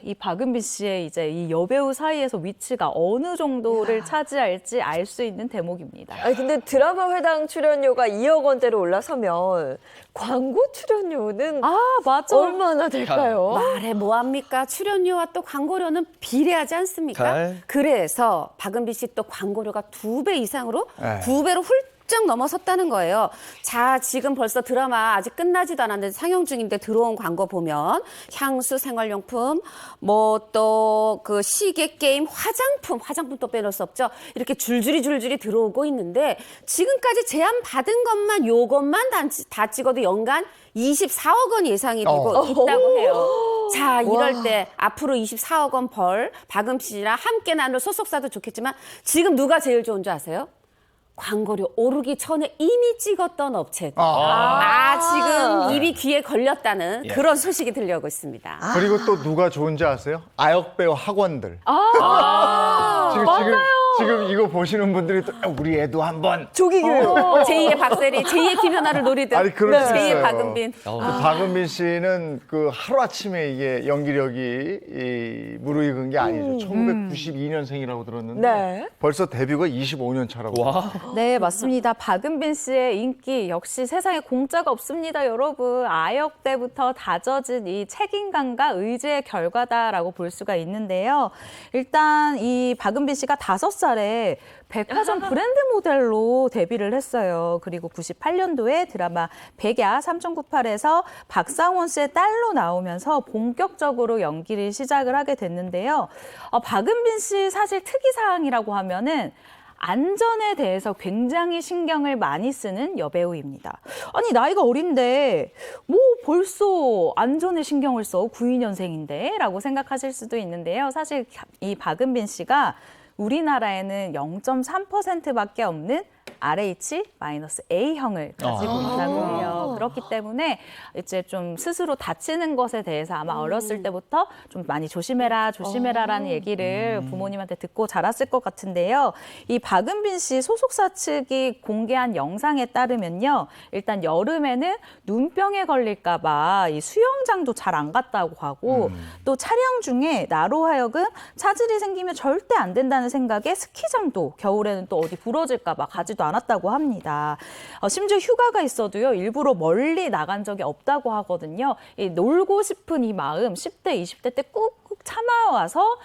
이 박은빈 씨의 이제 이 여배우 사이에서 위치가 어느 정도를 차지할지 알 수 있는 대목입니다. 아니, 근데 드라마 회당 출연료가 2억 원대로 올라서면 광고 출연료는 맞아. 얼마나 될까요? 말해 뭐합니까? 출연료와 또 광고료는 비례하지 않습니까? 그래서 박은빈 씨 또 광고료가 2배 이상으로 2배로 훌쩍 넘어섰다는 거예요. 자, 지금 벌써 드라마 아직 끝나지도 않았는데 상영 중인데 들어온 광고 보면 향수, 생활용품, 뭐 또 그 시계, 게임, 화장품 또 빼놓을 수 없죠. 이렇게 줄줄이 들어오고 있는데 지금까지 제안 받은 것만 요것만 다 찍어도 연간 24억 원 예상이 되고 있다고 해요. 자, 이럴 때 앞으로 24억 원 벌 박은빈 씨랑 함께 나눌 소속사도 좋겠지만 지금 누가 제일 좋은 줄 아세요? 광고료 오르기 전에 이미 찍었던 업체들. 지금 입이 귀에 걸렸다는 그런 소식이 들려오고 있습니다. 그리고 또 누가 좋은지 아세요? 아역배우 학원들. 지금 이거 보시는 분들이 또 우리 애도 한번 조기 교육. 제2의 박세리, 제2의 김연아를 노리듯 아니, 그럴 수 제2의 있어요. 박은빈. 박은빈 씨는 그 하루아침에 이게 연기력이 무르익은 게 아니죠. 1992년생이라고 들었는데 네. 벌써 데뷔가 25년 차라고. 네, 맞습니다. 박은빈 씨의 인기 역시 세상에 공짜가 없습니다, 여러분. 아역 때부터 다져진 이 책임감과 의지의 결과다라고 볼 수가 있는데요. 일단 이 박은빈 씨가 5살에 백화점 브랜드 모델로 데뷔를 했어요. 그리고 98년도에 드라마 백야 3.98에서 박상원 씨의 딸로 나오면서 본격적으로 연기를 시작을 하게 됐는데요. 박은빈 씨 사실 특이사항이라고 하면은 안전에 대해서 굉장히 신경을 많이 쓰는 여배우입니다. 아니, 나이가 어린데 뭐 벌써 안전에 신경을 써? 92년생인데? 라고 생각하실 수도 있는데요. 사실 이 박은빈 씨가 우리나라에는 0.3%밖에 없는 RH-A형을 가지고 있다고 해요. 그렇기 때문에 이제 좀 스스로 다치는 것에 대해서 아마 어렸을 때부터 좀 많이 조심해라라는 얘기를 부모님한테 듣고 자랐을 것 같은데요. 이 박은빈 씨 소속사 측이 공개한 영상에 따르면요. 일단 여름에는 눈병에 걸릴까 봐 이 수영장도 잘 안 갔다고 하고 또 촬영 중에 나로 하여금 차질이 생기면 절대 안 된다는 생각에 스키장도 겨울에는 또 어디 부러질까 봐 가지도 않았다고 합니다. 심지어 휴가가 있어도요. 일부러 멀리 나간 적이 없다고 하거든요. 이 놀고 싶은 이 마음 10대, 20대 때 꾹꾹 참아와서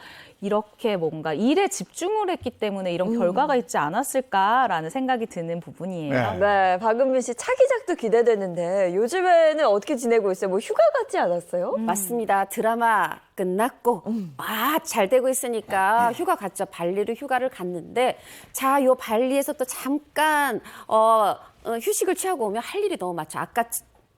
이렇게 뭔가 일에 집중을 했기 때문에 이런 결과가 있지 않았을까라는 생각이 드는 부분이에요. 네, 박은빈 씨 차기작도 기대되는데 요즘에는 어떻게 지내고 있어요? 뭐 휴가 같지 않았어요? 맞습니다. 드라마 끝났고 잘 되고 있으니까 휴가 갔죠. 발리로 휴가를 갔는데 자, 요 발리에서 또 잠깐 휴식을 취하고 오면 할 일이 너무 많죠. 아까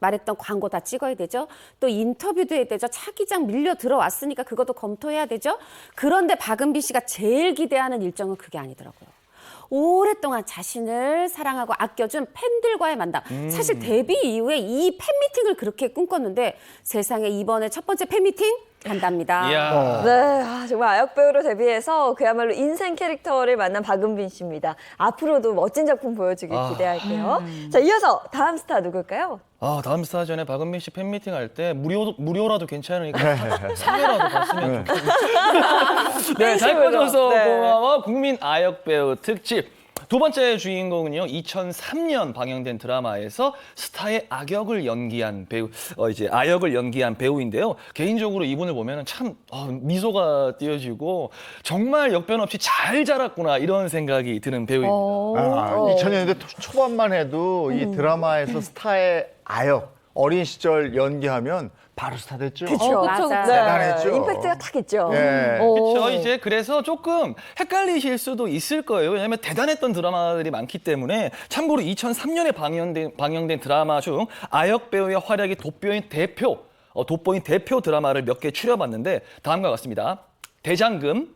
말했던 광고 다 찍어야 되죠. 또 인터뷰도 해야 되죠. 차기작 밀려 들어왔으니까 그것도 검토해야 되죠. 그런데 박은빈 씨가 제일 기대하는 일정은 그게 아니더라고요. 오랫동안 자신을 사랑하고 아껴준 팬들과의 만남. 사실 데뷔 이후에 이 팬미팅을 그렇게 꿈꿨는데 세상에 이번에 첫 번째 팬미팅 간답니다. 네, 정말 아역배우로 데뷔해서 그야말로 인생 캐릭터를 만난 박은빈 씨입니다. 앞으로도 멋진 작품 보여주길 기대할게요. 자, 이어서 다음 스타 누굴까요? 다음 스타 전에 박은빈 씨 팬미팅 할 때 무료라도 괜찮으니까 사회라도 봤으면 좋겠어요. 네, 잘 꺼져서 네. 고마워 국민 아역 배우 특집. 두 번째 주인공은요, 2003년 방영된 드라마에서 스타의 악역을 연기한 배우, 이제 아역을 연기한 배우인데요. 개인적으로 이분을 보면 참 미소가 띄어지고 정말 역변 없이 잘 자랐구나 이런 생각이 드는 배우입니다. 2000년대 초반만 해도 이 드라마에서 스타의 아역, 어린 시절 연기하면 바로 스타 됐죠. 그렇죠. 맞아요. 대단했죠. 임팩트가 딱 있죠. 예. 그렇죠. 이제 그래서 조금 헷갈리실 수도 있을 거예요. 왜냐하면 대단했던 드라마들이 많기 때문에 참고로 2003년에 방영된 드라마 중 아역 배우의 활약이 돋보인 대표 드라마를 몇 개 추려봤는데 다음과 같습니다. 대장금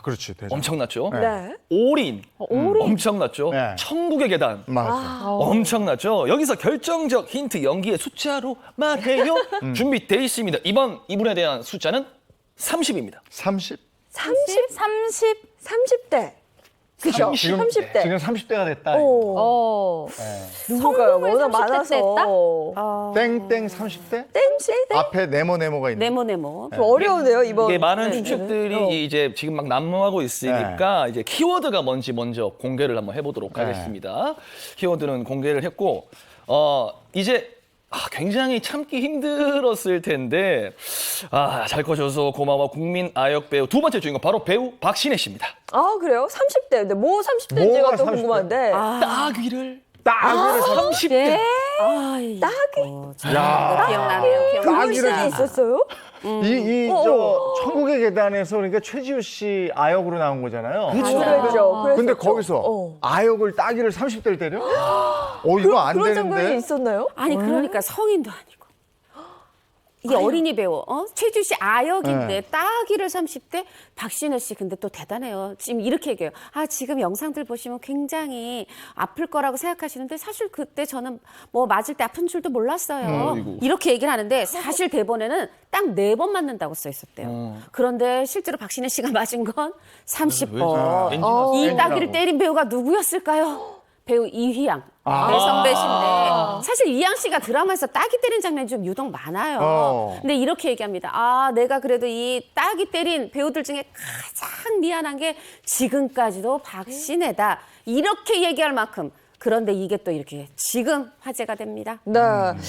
그렇지. 대장. 엄청났죠. 네. 올인 엄청났죠. 네. 천국의 계단 맞아. 엄청났죠. 여기서 결정적 힌트 연기의 숫자로 말해요. 준비돼 있습니다. 이분에 대한 숫자는 30입니다. 30? 30대. 그죠? 지금 30대. 지금 30대가 됐다. 누굴까요? 성공을 워낙 30대 많아서. 때 했다? 땡땡 30대? 땡씨? 앞에 네모네모가 있네. 네모네모. 좀 어려운데요, 이번. 이게 많은 추측들이 이제 지금 막 난무하고 있으니까 이제 키워드가 뭔지 먼저 공개를 한번 해보도록 하겠습니다. 키워드는 공개를 했고 이제 굉장히 참기 힘들었을 텐데 잘 커져서 고마워 국민 아역 배우 두 번째 주인공 바로 배우 박신혜 씨입니다. 그래요? 30대. 근데 뭐 30대인지가 뭐가 또 30대? 궁금한데. 따귀를 따기를 30대. 딱이? 야. 기억나네요. 그런 딱이를 시즌이 있었어요? 저 천국의 계단에서 그러니까 최지우 씨 아역으로 나온 거잖아요. 그랬죠. 근데 거기서 아역을 따기를 30대를 때려? 이거 안 그런 되는데. 장면이 있었나요? 아니 그러니까 성인도 아니고 이게 어린이 배우 최지우 씨 아역인데 따기를 30대 박신혜 씨 근데 또 대단해요. 지금 이렇게 얘기해요. 지금 영상들 보시면 굉장히 아플 거라고 생각하시는데 사실 그때 저는 뭐 맞을 때 아픈 줄도 몰랐어요. 이렇게 얘기를 하는데 사실 대본에는 딱 4번 맞는다고 써 있었대요. 그런데 실제로 박신혜 씨가 맞은 건 30번. 이 따기를 때린 배우가 누구였을까요? 배우 이휘양 선배신데 사실 이휘양 씨가 드라마에서 따기 때린 장면이 좀 유독 많아요. 근데 이렇게 얘기합니다. 내가 그래도 이 따기 때린 배우들 중에 가장 미안한 게 지금까지도 박신혜다. 이렇게 얘기할 만큼 그런데 이게 또 이렇게 지금 화제가 됩니다. 네.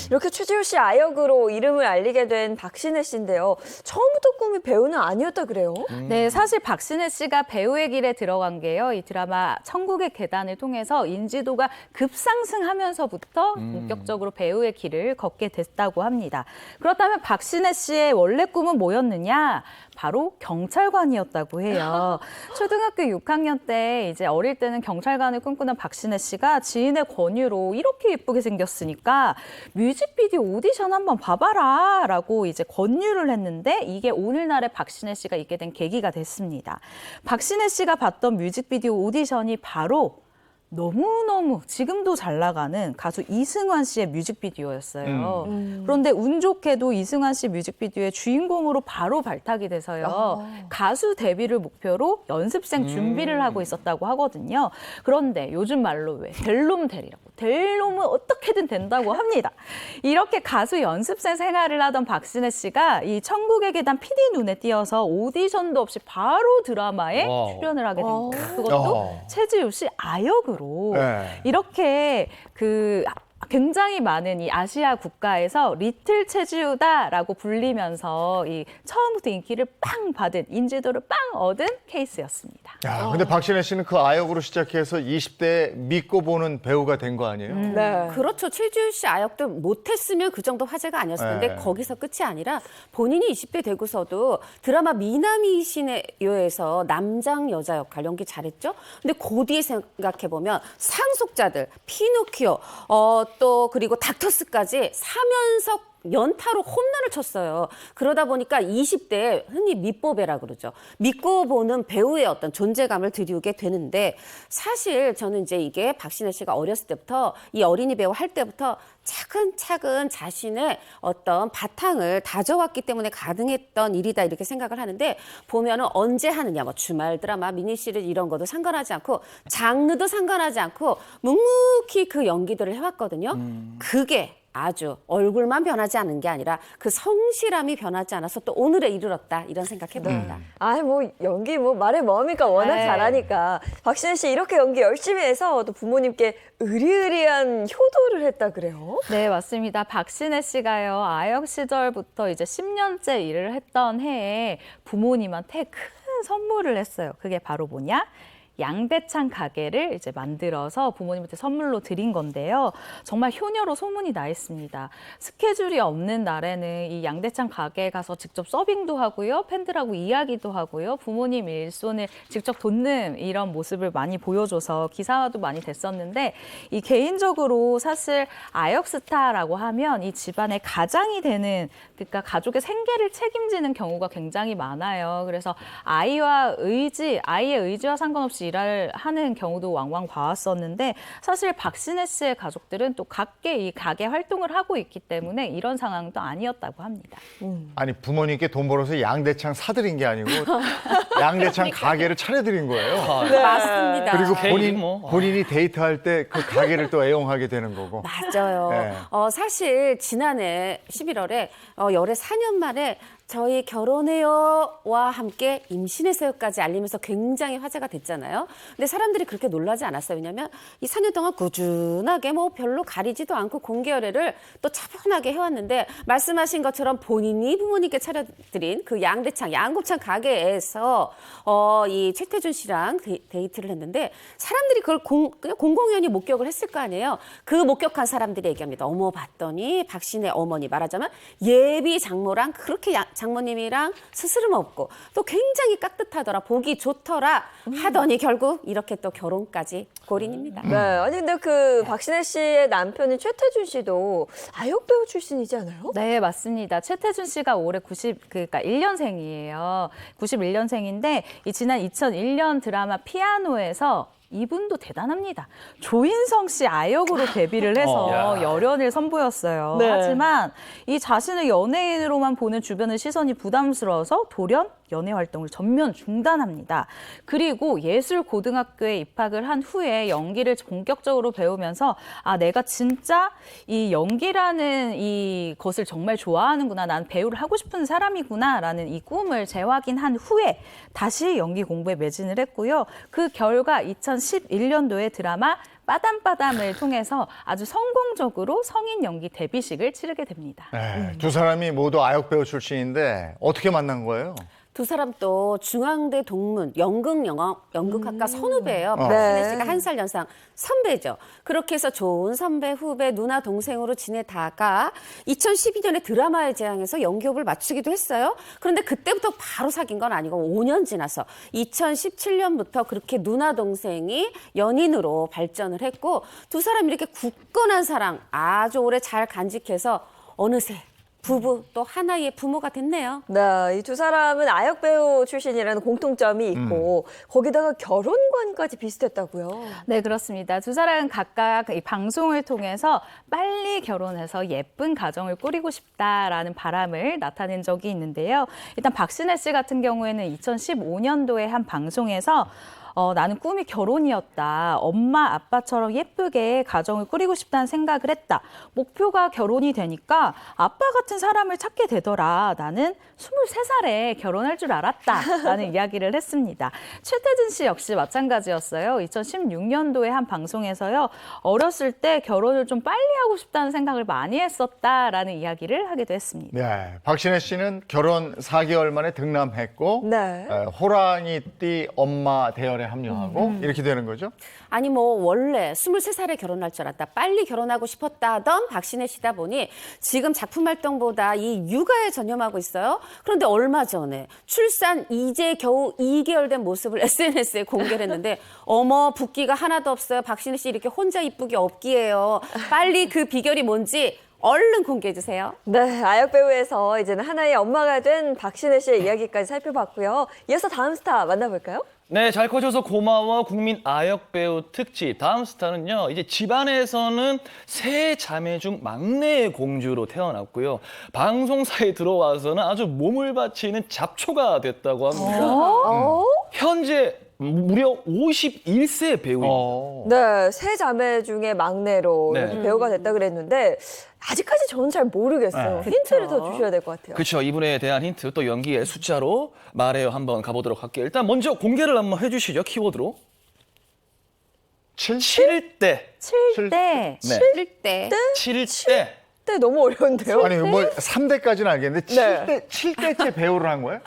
이렇게 최지우 씨 아역으로 이름을 알리게 된 박신혜 씨인데요. 처음부터 꿈이 배우는 아니었다 그래요? 네, 사실 박신혜 씨가 배우의 길에 들어간 게요. 이 드라마 천국의 계단을 통해서 인지도가 급상승하면서부터 본격적으로 배우의 길을 걷게 됐다고 합니다. 그렇다면 박신혜 씨의 원래 꿈은 뭐였느냐? 바로 경찰관이었다고 해요. 초등학교 6학년 때 이제 어릴 때는 경찰관을 꿈꾸는 박신혜 씨가 지인의 권유로 이렇게 예쁘게 생겼으니까 뮤직비디오 오디션 한번 봐봐라 라고 이제 권유를 했는데 이게 오늘날의 박신혜 씨가 있게 된 계기가 됐습니다. 박신혜 씨가 봤던 뮤직비디오 오디션이 바로 너무너무 지금도 잘 나가는 가수 이승환 씨의 뮤직비디오였어요. 그런데 운 좋게도 이승환 씨 뮤직비디오의 주인공으로 바로 발탁이 돼서요. 가수 데뷔를 목표로 연습생 준비를 하고 있었다고 하거든요. 그런데 요즘 말로 왜 델롬델이라고. 델롬은 어떻게든 된다고 합니다. 이렇게 가수 연습생 생활을 하던 박신혜 씨가 이 천국의 계단 PD 눈에 띄어서 오디션도 없이 바로 드라마에 출연을 하게 됩니다. 그것도 최지우 씨 아역으로. 이렇게 굉장히 많은 이 아시아 국가에서 리틀 체지우다라고 불리면서 이 처음부터 인기를 빵 받은 인지도를 빵 얻은 케이스였습니다. 근데 박신혜 씨는 그 아역으로 시작해서 20대 믿고 보는 배우가 된 거 아니에요? 네. 그렇죠. 최지우 씨 아역도 못했으면 그 정도 화제가 아니었을 텐데 거기서 끝이 아니라 본인이 20대 되고서도 드라마 미나미 시네요에서 남장 여자 역할 연기 잘했죠. 근데 그 뒤에 생각해보면 상속자들, 피노키오, 또 그리고 닥터스까지 3연속 연타로 홈런을 쳤어요. 그러다 보니까 20대에 흔히 밑보배라 그러죠. 믿고 보는 배우의 어떤 존재감을 들이우게 되는데 사실 저는 이제 이게 박신혜 씨가 어렸을 때부터 이 어린이 배우 할 때부터 차근차근 자신의 어떤 바탕을 다져왔기 때문에 가능했던 일이다 이렇게 생각을 하는데 보면은 언제 하느냐 뭐 주말 드라마 미니시리즈 이런 것도 상관하지 않고 장르도 상관하지 않고 묵묵히 그 연기들을 해왔거든요. 그게 아주 얼굴만 변하지 않은 게 아니라 그 성실함이 변하지 않아서 또 오늘에 이르렀다 이런 생각해봅니다. 아, 뭐 연기 뭐 말해 뭐합니까? 워낙 네. 잘하니까. 박신혜 씨 이렇게 연기 열심히 해서 또 부모님께 의리의리한 효도를 했다 그래요? 네, 맞습니다. 박신혜 씨가요, 아역 시절부터 이제 10년째 일을 했던 해에 부모님한테 큰 선물을 했어요. 그게 바로 뭐냐? 양대창 가게를 이제 만들어서 부모님한테 선물로 드린 건데요. 정말 효녀로 소문이 나 있습니다. 스케줄이 없는 날에는 이 양대창 가게에 가서 직접 서빙도 하고요. 팬들하고 이야기도 하고요. 부모님 일손을 직접 돕는 이런 모습을 많이 보여줘서 기사화도 많이 됐었는데 이 개인적으로 사실 아역 스타라고 하면 이 집안의 가장이 되는 그러니까 가족의 생계를 책임지는 경우가 굉장히 많아요. 그래서 아이의 의지와 상관없이 일을 하는 경우도 왕왕 봐왔었는데 사실 박신혜 씨의 가족들은 또 각계 이 가게 활동을 하고 있기 때문에 이런 상황도 아니었다고 합니다. 아니 부모님께 돈 벌어서 양대창 사드린 게 아니고 양대창 가게를 차려드린 거예요. 맞습니다. 그리고 케이크 뭐. 본인이 데이트할 때 그 가게를 또 애용하게 되는 거고. 맞아요. 네. 사실 지난해 11월에 열애 4년 만에 저희 결혼해요와 함께 임신해서요까지 알리면서 굉장히 화제가 됐잖아요. 근데 사람들이 그렇게 놀라지 않았어요. 왜냐하면 이 4년 동안 꾸준하게 뭐 별로 가리지도 않고 공개 열애를 또 차분하게 해왔는데 말씀하신 것처럼 본인이 부모님께 차려드린 그 양대창, 양곱창 가게에서 이 최태준 씨랑 데이트를 했는데 사람들이 그걸 그냥 공공연히 목격을 했을 거 아니에요. 그 목격한 사람들이 얘기합니다. 어머 봤더니 박신혜 어머니 말하자면 예비 장모랑 그렇게 장모님이랑 스스럼 없고 또 굉장히 깍듯하더라, 보기 좋더라 하더니 결국 이렇게 또 결혼까지 골인입니다. 네. 아니 근데 그 박신혜 씨의 남편인 최태준 씨도 아역 배우 출신이지 않아요? 네, 맞습니다. 최태준 씨가 올해 1년생이에요. 91년생인데 이 지난 2001년 드라마 피아노에서 이분도 대단합니다. 조인성 씨 아역으로 데뷔를 해서 열연을 선보였어요. 네. 하지만 이 자신을 연예인으로만 보는 주변의 시선이 부담스러워서 돌연 연애 활동을 전면 중단합니다. 그리고 예술고등학교에 입학을 한 후에 연기를 본격적으로 배우면서 아, 내가 진짜 이 연기라는 이 것을 정말 좋아하는구나. 난 배우를 하고 싶은 사람이구나라는 이 꿈을 재확인한 후에 다시 연기 공부에 매진을 했고요. 그 결과 2011년도에 드라마 빠담빠담을 통해서 아주 성공적으로 성인 연기 데뷔식을 치르게 됩니다. 네, 두 사람이 모두 아역 배우 출신인데 어떻게 만난 거예요? 두 사람 또 중앙대 동문 연극학과 선후배예요. 박신혜 씨가 한 살 연상 선배죠. 그렇게 해서 좋은 선배, 후배, 누나, 동생으로 지내다가 2012년에 드라마에 제안해서 연기호흡을 맞추기도 했어요. 그런데 그때부터 바로 사귄 건 아니고 5년 지나서 2017년부터 그렇게 누나, 동생이 연인으로 발전을 했고 두 사람이 이렇게 굳건한 사랑 아주 오래 잘 간직해서 어느새 부부 또 하나의 부모가 됐네요. 네, 이 두 사람은 아역 배우 출신이라는 공통점이 있고 거기다가 결혼관까지 비슷했다고요. 네, 그렇습니다. 두 사람은 각각 이 방송을 통해서 빨리 결혼해서 예쁜 가정을 꾸리고 싶다라는 바람을 나타낸 적이 있는데요. 일단 박신혜 씨 같은 경우에는 2015년도에 한 방송에서 나는 꿈이 결혼이었다. 엄마, 아빠처럼 예쁘게 가정을 꾸리고 싶다는 생각을 했다. 목표가 결혼이 되니까 아빠 같은 사람을 찾게 되더라. 나는 23살에 결혼할 줄 알았다. 라는 이야기를 했습니다. 최태준 씨 역시 마찬가지였어요. 2016년도에 한 방송에서요. 어렸을 때 결혼을 좀 빨리 하고 싶다는 생각을 많이 했었다라는 이야기를 하기도 했습니다. 네, 박신혜 씨는 결혼 4개월 만에 등남했고 네. 호랑이띠 엄마 대열에 합류하고 이렇게 되는 거죠? 아니 뭐 원래 23살에 결혼할 줄 알았다. 빨리 결혼하고 싶었다던 박신혜 씨다 보니 지금 작품 활동보다 이 육아에 전념하고 있어요. 그런데 얼마 전에 출산 이제 겨우 2개월 된 모습을 SNS에 공개를 했는데 어머 붓기가 하나도 없어요. 박신혜 씨 이렇게 혼자 이쁘게 없기에요. 빨리 그 비결이 뭔지 얼른 공개해 주세요. 네, 아역 배우에서 이제는 하나의 엄마가 된 박신혜 씨의 이야기까지 살펴봤고요. 이어서 다음 스타 만나볼까요? 네, 잘 커져서 고마워 국민 아역 배우 특집. 다음 스타는요, 이제 집안에서는 세 자매 중 막내의 공주로 태어났고요. 방송사에 들어와서는 아주 몸을 바치는 잡초가 됐다고 합니다. 현재 무려 51세 배우입니다. 네, 세 자매 중에 막내로 네. 이렇게 배우가 됐다 그랬는데 아직까지 저는 잘 모르겠어요. 힌트를 더 주셔야 될 것 같아요. 그렇죠. 이분에 대한 힌트 또 연기의 숫자로 말해요. 한번 가보도록 할게요. 일단 먼저 공개를 한번 해주시죠. 키워드로. 7대. 때 네. 7대 7대. 네, 너무 어려운데요? 아니 뭐 3대까지는 알겠는데 네. 7대째 배우를 한 거예요?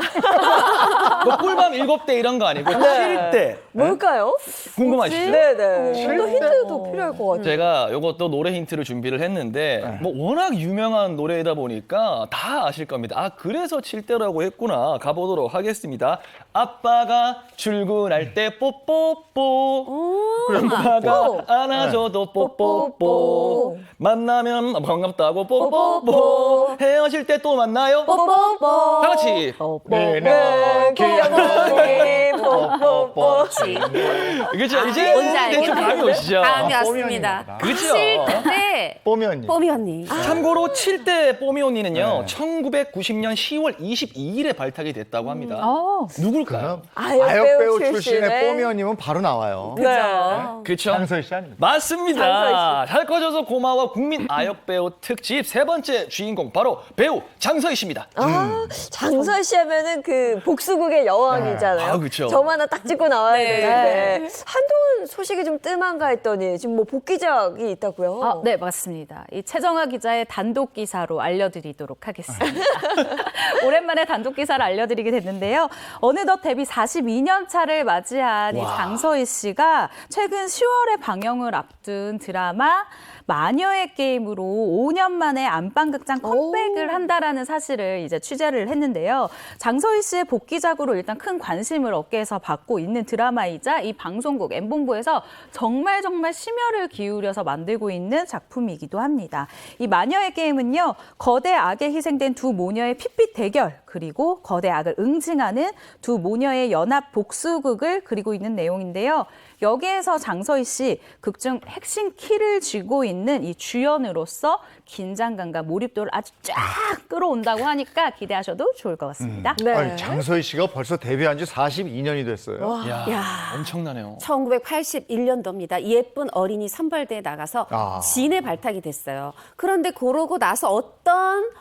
뭐 꿀밤 7대 이런 거 아니고 7대. 뭘까요? 궁금하시죠? 네네. 또 힌트 더 필요할 것 같아요. 제가 이것도 노래 힌트를 준비를 했는데 뭐 워낙 유명한 노래이다 보니까 다 아실 겁니다. 아 그래서 7대라고 했구나. 가보도록 하겠습니다. 아빠가 출근할 때 뽀뽀뽀 엄마가 안아줘도 뽀뽀뽀 만나면 반갑다고 뽀뽀뽀 헤어질 때 또 만나요 뽀뽀뽀. 다 같이 네, 뽀뽀뽀. 그렇죠 이제 뭔지 알겠네. 대충 감이 오시죠 감이 왔습니다. 그렇죠 7대 뽀미 언니. 뽀미 언니. 참고로 7대 뽀미 언니는요 1990년 10월 22일에 발탁이 됐다고 합니다 누굴까요? 아역배우 출신의 출신의 뽀미 언니면 바로 나와요. 네. 그렇죠 장서희 씨 아닙니까? 맞습니다. 잘 커져서 고마워 국민 아역배우 특집 세 번째 주인공 바로 배우 장서희 씨입니다. 아, 장서희 씨 하면은 그 복수국의 여왕이잖아요. 아, 그쵸. 점 하나 딱 찍고 나와야 네. 되는데 한동안 소식이 좀 뜸한가 했더니 지금 뭐 복귀작이 있다고요? 아, 네, 맞습니다. 이 최정아 기자의 단독 기사로 알려드리도록 하겠습니다. 오랜만에 단독 기사를 알려드리게 됐는데요. 어느덧 데뷔 42년 차를 맞이한 이 장서희 씨가 최근 10월에 방영을 앞둔 드라마 마녀의 게임으로 5년 만에 안방극장 컴백을 한다라는 사실을 이제 취재를 했는데요. 장서희 씨의 복귀작으로 일단 큰 관심을 업계에서 받고 있는 드라마이자 이 방송국 M본부에서 정말 심혈을 기울여서 만들고 있는 작품이기도 합니다. 이 마녀의 게임은요, 거대 악에 희생된 두 모녀의 핏빛 대결, 그리고 거대 악을 응징하는 두 모녀의 연합 복수극을 그리고 있는 내용인데요. 여기에서 장서희 씨 극중 핵심 키를 쥐고 있는 이 주연으로서 긴장감과 몰입도를 아주 쫙 끌어온다고 하니까 기대하셔도 좋을 것 같습니다. 네. 아니, 장서희 씨가 벌써 데뷔한 지 42년이 됐어요. 야, 엄청나네요. 1981년도입니다. 예쁜 어린이 선발대에 나가서 진에 발탁이 됐어요. 그런데 그러고 나서 어떤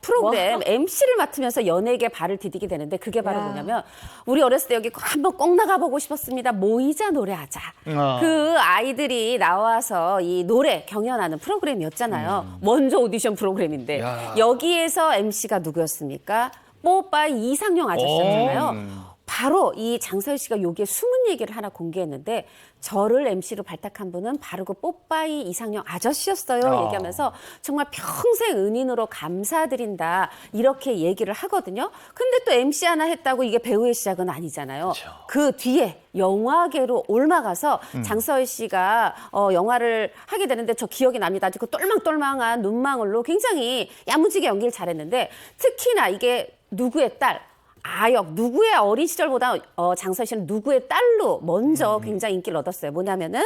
프로그램 MC를 맡으면서 연예계 발을 디디게 되는데 그게 바로 뭐냐면 우리 어렸을 때 여기 한번 꼭 나가보고 싶었습니다. 모이자 노래하자. 그 아이들이 나와서 이 노래 경연하는 프로그램이었잖아요. 먼저 오디션 프로그램인데 여기에서 MC가 누구였습니까? 뽀빠이 이상용 아저씨였잖아요. 바로 이 장서희 씨가 여기에 숨은 얘기를 하나 공개했는데 저를 MC로 발탁한 분은 바로 그 뽀빠이 이상용 아저씨였어요. 얘기하면서 정말 평생 은인으로 감사드린다 이렇게 얘기를 하거든요. 근데 또 MC 하나 했다고 이게 배우의 시작은 아니잖아요. 그렇죠. 그 뒤에 영화계로 올라가서 장서희 씨가 영화를 하게 되는데 저 기억이 납니다. 아주 그 똘망똘망한 눈망울로 굉장히 야무지게 연기를 잘했는데 특히나 이게 누구의 딸 아역 누구의 어린 시절보다 장서희 씨는 누구의 딸로 먼저 굉장히 인기를 얻었어요. 뭐냐면은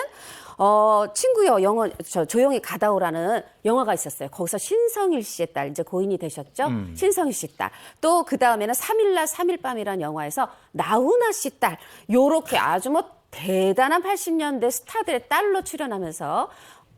친구여 영어 조용히 가다 오라는 영화가 있었어요. 거기서 신성일 씨의 딸 이제 고인이 되셨죠. 신성일 씨 딸. 또 그 다음에는 3일날 3일밤이라는 영화에서 나훈아 씨 딸. 요렇게 아주 뭐 대단한 80년대 스타들의 딸로 출연하면서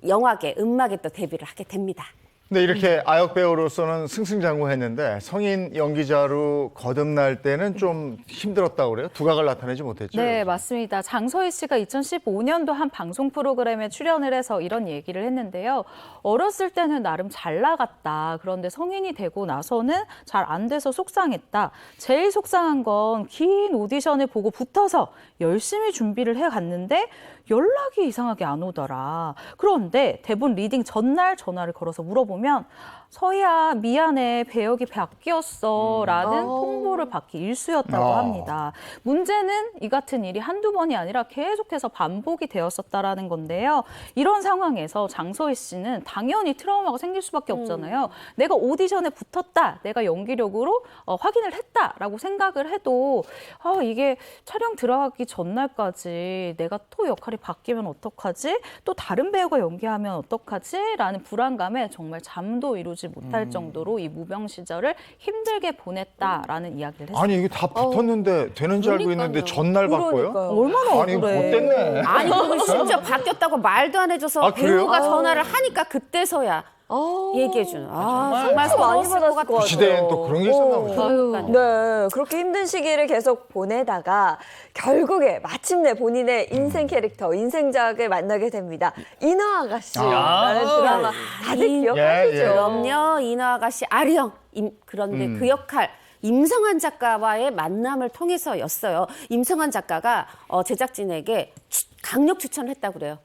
영화계, 음악에 또 데뷔를 하게 됩니다. 근데 이렇게 아역 배우로서는 승승장구했는데 성인 연기자로 거듭날 때는 좀 힘들었다고 그래요? 두각을 나타내지 못했죠? 네, 맞습니다. 장서희 씨가 2015년도 한 방송 프로그램에 출연을 해서 이런 얘기를 했는데요. 어렸을 때는 나름 잘 나갔다. 그런데 성인이 되고 나서는 잘 안 돼서 속상했다. 제일 속상한 건 긴 오디션을 보고 붙어서 열심히 준비를 해갔는데 연락이 이상하게 안 오더라. 그런데 대본 리딩 전날 전화를 걸어서 물어보면 서희야 미안해 배역이 바뀌었어 라는 통보를 받기 일쑤였다고 합니다. 문제는 이 같은 일이 한두 번이 아니라 계속해서 반복이 되었었다라는 건데요. 이런 상황에서 장서희 씨는 당연히 트라우마가 생길 수밖에 없잖아요. 내가 오디션에 붙었다, 내가 연기력으로 확인을 했다라고 생각을 해도 이게 촬영 들어가기 전날까지 내가 또 역할이 바뀌면 어떡하지? 또 다른 배우가 연기하면 어떡하지? 라는 불안감에 정말 잠도 이루지 나누지 못할 정도로 이 무명 시절을 힘들게 보냈다라는 이야기를 했습니다. 아니 이게 다 붙었는데 되는 줄 알고 있는데 전날 바꿔요? 그러니까요. 얼마나 아니 억울해. 못됐네. 아니 그리고 심지어 바뀌었다고 말도 안 해줘서 아, 그래요? 배우가 전화를 하니까 그때서야 얘기해주는. 정말 상처 많이 서러웠을 받았을 것 것 같아요. 그 시대엔 또 그런 게 있었나 보죠. 그러니까요. 네, 그렇게 힘든 시기를 계속 보내다가 결국에 마침내 본인의 인생 캐릭터, 인생작을 만나게 됩니다. 인어 아가씨라는 드라마 다들 기억하시죠? 예, 예. 그럼요. 인어 아가씨 아리영. 그런데 그 역할 임성환 작가와의 만남을 통해서였어요. 임성환 작가가 제작진에게 강력 추천을 했다고 그래요.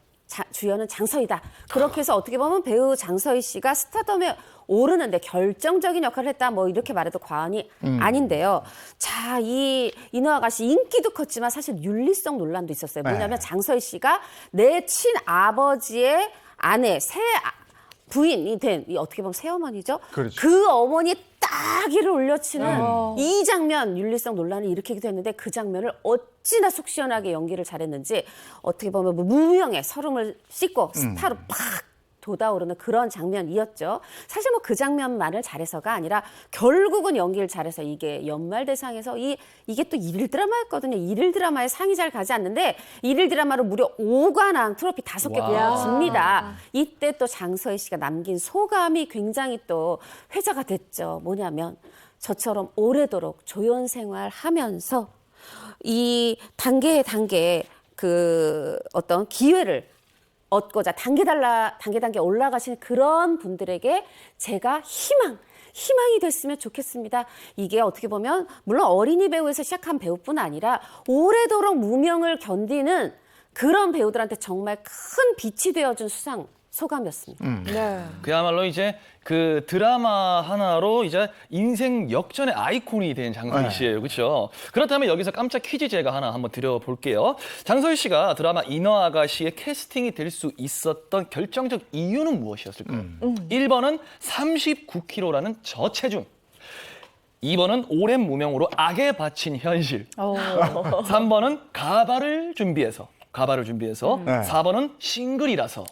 주연은 장서희다. 그렇게 해서 어떻게 보면 배우 장서희 씨가 스타덤에 오르는데 결정적인 역할을 했다. 뭐 이렇게 말해도 과언이 아닌데요. 자, 이 인어 아가씨 인기도 컸지만 사실 윤리성 논란도 있었어요. 뭐냐면 장서희 씨가 내 친아버지의 아내, 부인이 된, 이 어떻게 보면 새어머니죠. 그렇죠. 그 어머니 따귀를 올려치는 이 장면, 윤리성 논란을 일으키기도 했는데 그 장면을 어찌나 속 시원하게 연기를 잘했는지 어떻게 보면 뭐 무명의 서름을 씻고 스타로 팍 돋아오르는 그런 장면이었죠. 사실 뭐 그 장면만을 잘해서가 아니라 결국은 연기를 잘해서 이게 연말대상에서 이게 또 일일 드라마였거든요. 일일 드라마에 상이 잘 가지 않는데 일일 드라마로 무려 5관왕 트로피 5개 받았습니다. 이때 또 장서희 씨가 남긴 소감이 굉장히 또 회자가 됐죠. 뭐냐면 저처럼 오래도록 조연 생활하면서 이 단계에 그 어떤 기회를 얻고자 단계 올라가시는 그런 분들에게 제가 희망이 됐으면 좋겠습니다. 이게 어떻게 보면 물론 어린이 배우에서 시작한 배우뿐 아니라 오래도록 무명을 견디는 그런 배우들한테 정말 큰 빛이 되어준 수상 소감이었습니다. 네. 그야말로 이제 그 드라마 하나로 이제 인생 역전의 아이콘이 된 장서희 씨예요. 그렇죠? 그렇다면 여기서 깜짝 퀴즈 제가 하나 한번 드려볼게요. 장서희 씨가 드라마 인어 아가씨의 캐스팅이 될 수 있었던 결정적 이유는 무엇이었을까요? 1번은 39kg라는 저체중. 2번은 오랜 무명으로 악에 바친 현실. 3번은 가발을 준비해서. 4번은 싱글이라서.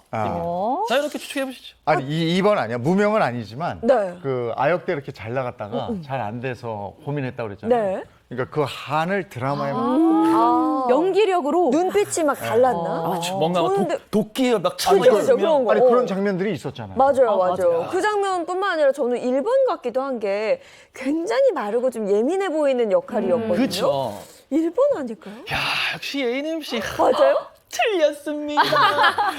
자, 이렇게 추측해 보시죠. 아니 2번 아니야. 무명은 아니지만 네. 그 아역 때 이렇게 잘 나갔다가 잘 안 돼서 고민했다고 그랬잖아요. 네. 그러니까 그 한을 드라마에 연기력으로 눈빛이 막 달랐나? 그렇죠. 뭔가 저는 막 도끼에 막 그죠, 그죠, 그런 차면 거. 아니 그런 장면들이 있었잖아요. 맞아요. 그 장면뿐만 아니라 저는 1번 같기도 한 게 굉장히 마르고 좀 예민해 보이는 역할이었거든요. 그렇죠. 1번 아닐까요? 야, 역시 ANMC. 맞아요? 틀렸습니다.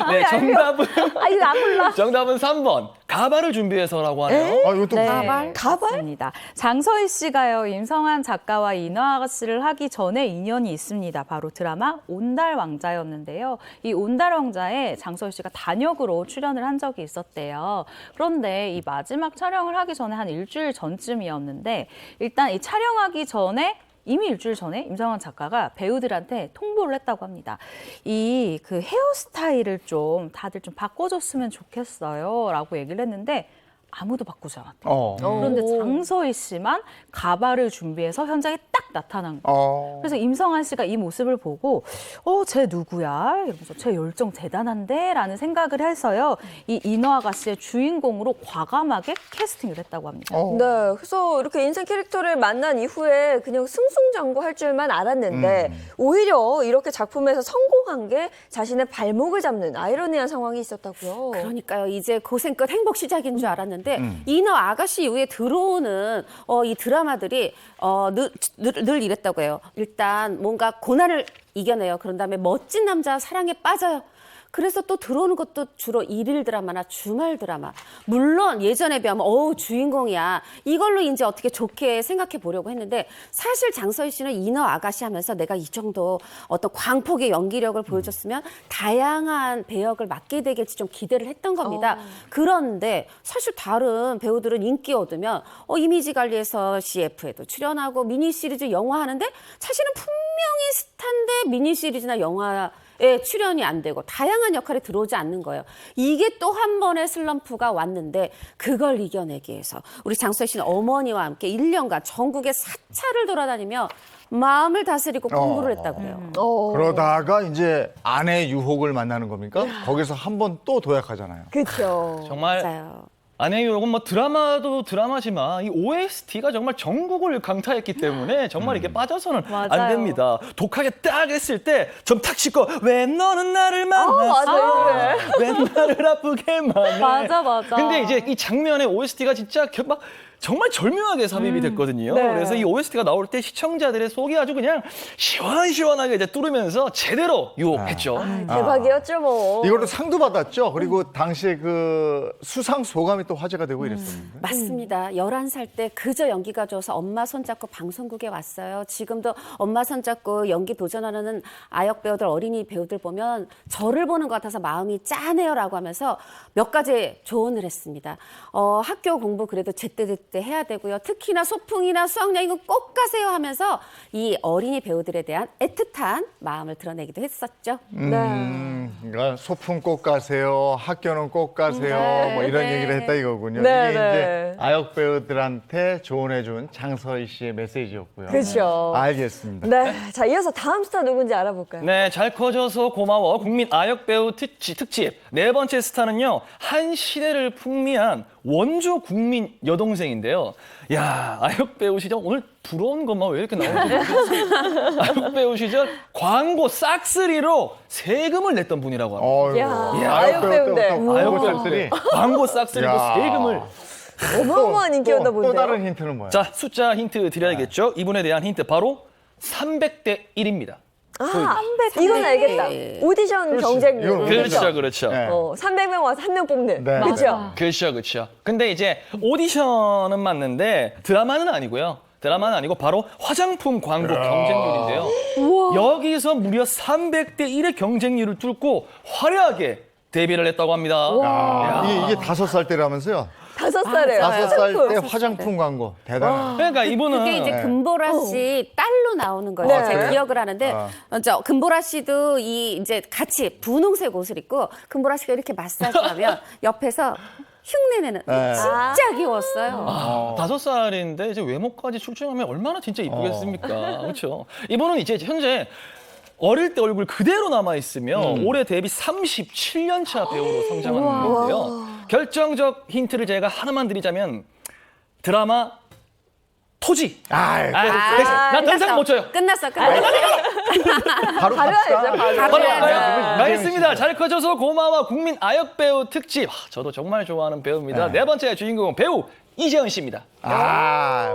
네, 정답은 아니 나 몰라. 정답은 3번. 가발을 준비해서라고 하네요. 아 이것도 가발? 가발? 맞습니다. 장서희 씨가요, 임성환 작가와 인어 아가씨를 하기 전에 인연이 있습니다. 바로 드라마 온달 왕자였는데요. 이 온달 왕자에 장서희 씨가 단역으로 출연을 한 적이 있었대요. 그런데 이 마지막 촬영을 하기 전에 한 일주일 전쯤이었는데 일단 이 촬영하기 전에 이미 일주일 전에 임성환 작가가 배우들한테 통보를 했다고 합니다. 이 그 헤어스타일을 좀 다들 좀 바꿔줬으면 좋겠어요 라고 얘기를 했는데 아무도 바꾸지 않았대요. 그런데 장서희 씨만 가발을 준비해서 현장에 딱 나타난 거예요. 그래서 임성환 씨가 이 모습을 보고 쟤 누구야? 이러면서 쟤 열정 대단한데? 라는 생각을 해서요. 이 인어 아가씨의 주인공으로 과감하게 캐스팅을 했다고 합니다. 네, 그래서 이렇게 인생 캐릭터를 만난 이후에 그냥 승승장구할 줄만 알았는데 오히려 이렇게 작품에서 성공한 게 자신의 발목을 잡는 아이러니한 상황이 있었다고요. 그러니까요. 이제 고생 끝 행복 시작인 줄 알았는데 인어 아가씨 이후에 들어오는 이 드라마들이 늘 이랬다고 해요. 일단 뭔가 고난을 이겨내요. 그런 다음에 멋진 남자 사랑에 빠져요. 그래서 또 들어오는 것도 주로 일일 드라마나 주말 드라마. 물론 예전에 비하면 주인공이야. 이걸로 이제 어떻게 좋게 생각해 보려고 했는데 사실 장서희 씨는 인어 아가씨 하면서 내가 이 정도 어떤 광폭의 연기력을 보여줬으면 다양한 배역을 맡게 되겠지 좀 기대를 했던 겁니다. 그런데 사실 다른 배우들은 인기 얻으면 이미지 관리에서 CF에도 출연하고 미니 시리즈 영화 하는데 사실은 분명히 스타인데 미니 시리즈나 영화 출연이 안 되고 다양한 역할에 들어오지 않는 거예요. 이게 또 한 번의 슬럼프가 왔는데 그걸 이겨내기 위해서 우리 장서희 씨는 어머니와 함께 1년간 전국의 사찰을 돌아다니며 마음을 다스리고 공부를 했다고 해요. 그러다가 이제 아내 유혹을 만나는 겁니까? 거기서 한 번 또 도약하잖아요. 그렇죠. 정말 맞아요. 아니 여러분 뭐 드라마도 드라마지만 이 OST가 정말 전국을 강타했기 때문에 정말 이게 빠져서는 안 맞아요. 됩니다. 독하게 딱 했을 때 좀 탁 짚고 왜 너는 나를 만났어? 맞아요. 왜 나를 아프게만 해? 맞아. 근데 이제 이 장면의 OST가 진짜 막 정말 절묘하게 삽입이 됐거든요. 네. 그래서 이 OST가 나올 때 시청자들의 속이 아주 그냥 시원시원하게 이제 뚫으면서 제대로 유혹했죠. 대박이었죠 뭐. 이걸로 상도 받았죠. 그리고 당시에 그 수상 소감이 또 화제가 되고 이랬었는데. 맞습니다. 11살 때 그저 연기가 좋아서 엄마 손잡고 방송국에 왔어요. 지금도 엄마 손잡고 연기 도전하는 아역 배우들, 어린이 배우들 보면 저를 보는 것 같아서 마음이 짠해요라고 하면서 몇 가지 조언을 했습니다. 학교 공부 그래도 제때제때 해야 되고요. 특히나 소풍이나 수학여행 이거 꼭 가세요 하면서 이 어린이 배우들에 대한 애틋한 마음을 드러내기도 했었죠. 그러니까 소풍 꼭 가세요. 학교는 꼭 가세요. 네, 뭐 이런 네. 얘기를 했다 이거군요. 네, 이게 네. 이제 아역 배우들한테 조언해준 장서희 씨의 메시지였고요. 그렇죠. 알겠습니다. 네, 자 이어서 다음 스타 누군지 알아볼까요? 네, 잘 커져서 고마워 국민 아역 배우 특집 네 번째 스타는요 한 시대를 풍미한 원조 국민 여동생인데요. 야, 아역 배우 시절 오늘 부러운 것만 왜 이렇게 나오는지 모르겠어요. 아역 배우 시절 광고 싹쓸이로 세금을 냈던 분이라고 합니다. 이야, 아역 아역 배우 배우인데. 때부터 아역 광고 배우 싹들이 광고 싹쓸이로 야. 세금을. 어마어마한 인기였나 또 본데요. 다른 힌트는 뭐예요? 자, 숫자 힌트 드려야겠죠. 이분에 대한 힌트 바로 300대 1입니다. 아, 이건 알겠다. 오디션 그렇지. 경쟁률. 이건 그렇죠, 그렇죠. 네. 300명 와서 한 명 뽑는. 네. 그렇죠. 그렇죠. 근데 이제 오디션은 맞는데 드라마는 아니고요. 드라마는 아니고 바로 화장품 광고 경쟁률인데요. 여기서 무려 300대 1의 경쟁률을 뚫고 화려하게 데뷔를 했다고 합니다. 이게 5살 때라면서요? 5살이에요. 5살 때 화장품 광고. 대단해. 그러니까 이분은 그게 이제 금보라 씨 딸로 나오는 거예요. 네. 제가 기억을 하는데 먼저 금보라 씨도 이 이제 같이 분홍색 옷을 입고 금보라 씨가 이렇게 마사지하면 옆에서 흉내내는 네. 진짜 귀여웠어요. 5살인데 이제 외모까지 출중하면 얼마나 진짜 이쁘겠습니까? 그렇죠. 이분은 이제 현재 어릴 때 얼굴 그대로 남아 있으며 올해 데뷔 37년 차 배우로 성장하는 건데요. 결정적 힌트를 제가 하나만 드리자면 드라마 토지. 난 더 이상 못 쳐요. 끝났어. 바로 가려야죠, 갑시다. 바로 가겠습니다. 잘 커져서 고마워 국민 아역 배우 특집. 저도 정말 좋아하는 배우입니다. 네 번째 주인공은 배우 이재은 씨입니다.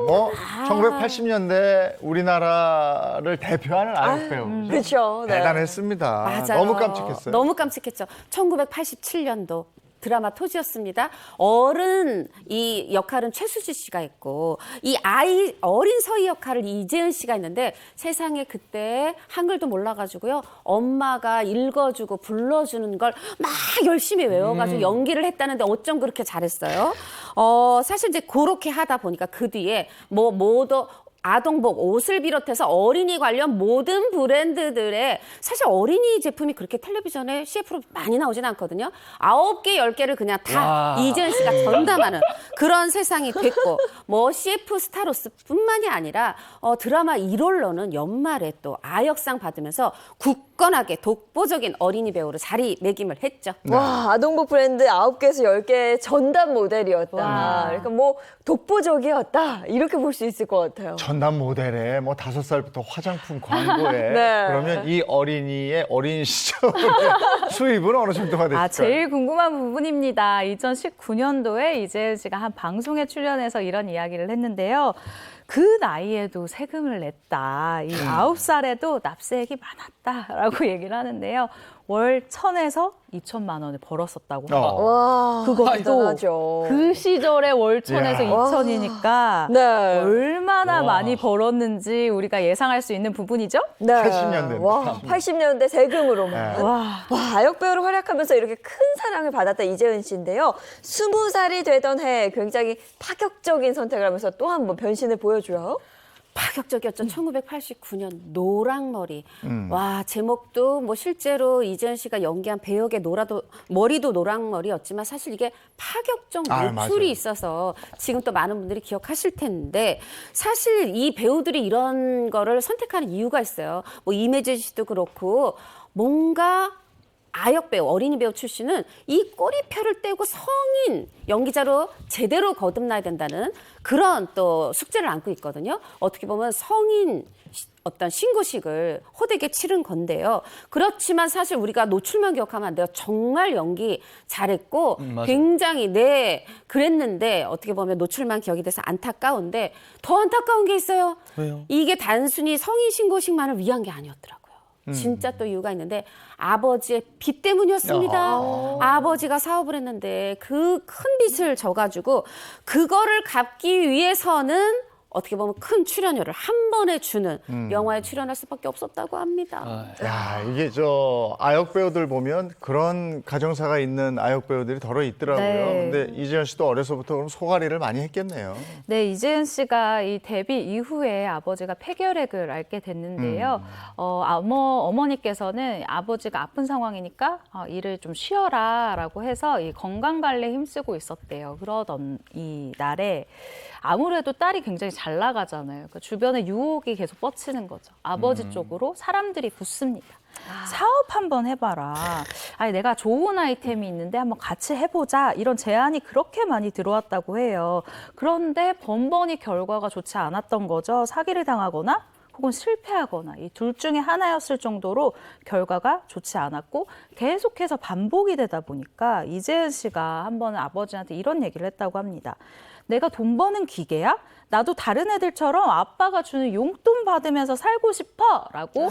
뭐 1980년대 우리나라를 대표하는 아역 배우. 그렇죠. 네. 대단했습니다. 맞아요. 너무 깜찍했어요. 너무 깜찍했죠. 1987년도 드라마 토지였습니다. 어른 이 역할은 최수지 씨가 했고 이 아이 어린 서희 역할을 이재은 씨가 했는데 세상에 그때 한글도 몰라가지고요. 엄마가 읽어주고 불러주는 걸 막 열심히 외워가지고 연기를 했다는데 어쩜 그렇게 잘했어요. 사실 이제 그렇게 하다 보니까 그 뒤에 뭐 모두 아동복, 옷을 비롯해서 어린이 관련 모든 브랜드들의 사실 어린이 제품이 그렇게 텔레비전에 CF로 많이 나오진 않거든요. 9개, 10개를 그냥 다 이재은 씨가 전담하는 그런 세상이 됐고 뭐 CF 스타로스뿐만이 아니라 드라마 1홀로는 연말에 또 아역상 받으면서 굳건하게 독보적인 어린이 배우로 자리매김을 했죠. 와, 아동복 브랜드 9개에서 10개 전담 모델이었다. 그러니까 뭐 독보적이었다. 이렇게 볼 수 있을 것 같아요. 전남 모델에 뭐 5살부터 화장품 광고에 네. 그러면 이 어린이의 어린 시절의 수입은 어느 정도가 됐을까요? 제일 궁금한 부분입니다. 2019년도에 이재은 씨가 한 방송에 출연해서 이런 이야기를 했는데요. 그 나이에도 세금을 냈다. 이 9살에도 납세액이 많았다라고 얘기를 하는데요. 월 1,000에서 2천만 원을 벌었었다고 합니다. 와, 그것도 대단하죠. 그 시절에 월 1,000에서 이야. 2천이니까 네. 얼마나 많이 벌었는지 우리가 예상할 수 있는 부분이죠? 네. 80년대. 와, 80년대 세금으로만. 네. 와. 와, 아역 배우로 활약하면서 이렇게 큰 사랑을 받았다 이재은 씨인데요. 20살이 되던 해 굉장히 파격적인 선택을 하면서 또 한 번 변신을 보여줘요. 파격적이었죠. 1989년 노랑머리. 와, 제목도 뭐 실제로 이재은 씨가 연기한 배역의 머리도 노랑머리였지만 사실 이게 파격적 노출이 맞아요. 있어서 지금 또 많은 분들이 기억하실 텐데 사실 이 배우들이 이런 거를 선택하는 이유가 있어요. 뭐 이매진 씨도 그렇고 뭔가 아역 배우, 어린이 배우 출신은 이 꼬리표를 떼고 성인 연기자로 제대로 거듭나야 된다는 그런 또 숙제를 안고 있거든요. 어떻게 보면 성인 어떤 신고식을 호되게 치른 건데요. 그렇지만 사실 우리가 노출만 기억하면 안 돼요. 정말 연기 잘했고 맞아요. 굉장히 그랬는데 어떻게 보면 노출만 기억이 돼서 안타까운데 더 안타까운 게 있어요. 왜요? 이게 단순히 성인 신고식만을 위한 게 아니었더라고요. 진짜 또 이유가 있는데 아버지의 빚 때문이었습니다. 아버지가 사업을 했는데 그 큰 빚을 져가지고 그거를 갚기 위해서는 어떻게 보면 큰 출연료를 한 번에 주는 영화에 출연할 수밖에 없었다고 합니다. 야, 이게 아역 배우들 보면 그런 가정사가 있는 아역 배우들이 더러 있더라고요. 네. 근데 이재현 씨도 어려서부터 그럼 소가리를 많이 했겠네요. 네, 이재은 씨가 이 데뷔 이후에 아버지가 폐결핵을 앓게 됐는데요. 어머니께서는 아버지가 아픈 상황이니까 일을 좀 쉬어라라고 해서 이 건강 관리에 힘쓰고 있었대요. 그러던 이 날에 아무래도 딸이 굉장히 잘 나가잖아요. 그러니까 주변에 유혹이 계속 뻗치는 거죠. 아버지 쪽으로 사람들이 붙습니다. 사업 한번 해봐라. 아니, 내가 좋은 아이템이 있는데 한번 같이 해보자. 이런 제안이 그렇게 많이 들어왔다고 해요. 그런데 번번이 결과가 좋지 않았던 거죠. 사기를 당하거나 혹은 실패하거나 이 둘 중에 하나였을 정도로 결과가 좋지 않았고 계속해서 반복이 되다 보니까 이재은 씨가 한 번은 아버지한테 이런 얘기를 했다고 합니다. 내가 돈 버는 기계야? 나도 다른 애들처럼 아빠가 주는 용돈 받으면서 살고 싶어라고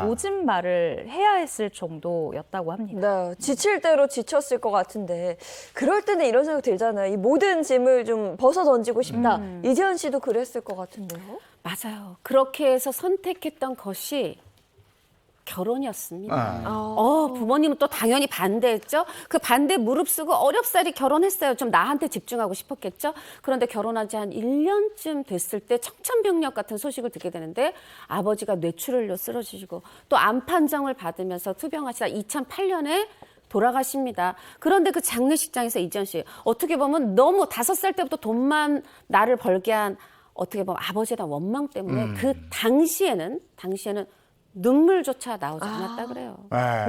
모진 말을 해야 했을 정도였다고 합니다. 네, 지칠 대로 지쳤을 것 같은데 그럴 때는 이런 생각 들잖아요. 이 모든 짐을 좀 벗어 던지고 싶다. 이재현 씨도 그랬을 것 같은데요. 맞아요. 그렇게 해서 선택했던 것이 결혼이었습니다. 부모님은 또 당연히 반대했죠. 그 반대 무릅쓰고 어렵사리 결혼했어요. 좀 나한테 집중하고 싶었겠죠. 그런데 결혼한 지 한 1년쯤 됐을 때 청천벽력 같은 소식을 듣게 되는데 아버지가 뇌출혈로 쓰러지시고 또 암 판정을 받으면서 투병하시다 2008년에 돌아가십니다. 그런데 그 장례식장에서 이재현 씨 어떻게 보면 너무 5살 때부터 돈만 나를 벌게 한 어떻게 보면 아버지에 대한 원망 때문에 그 당시에는 눈물조차 나오지 않았다 그래요. 네.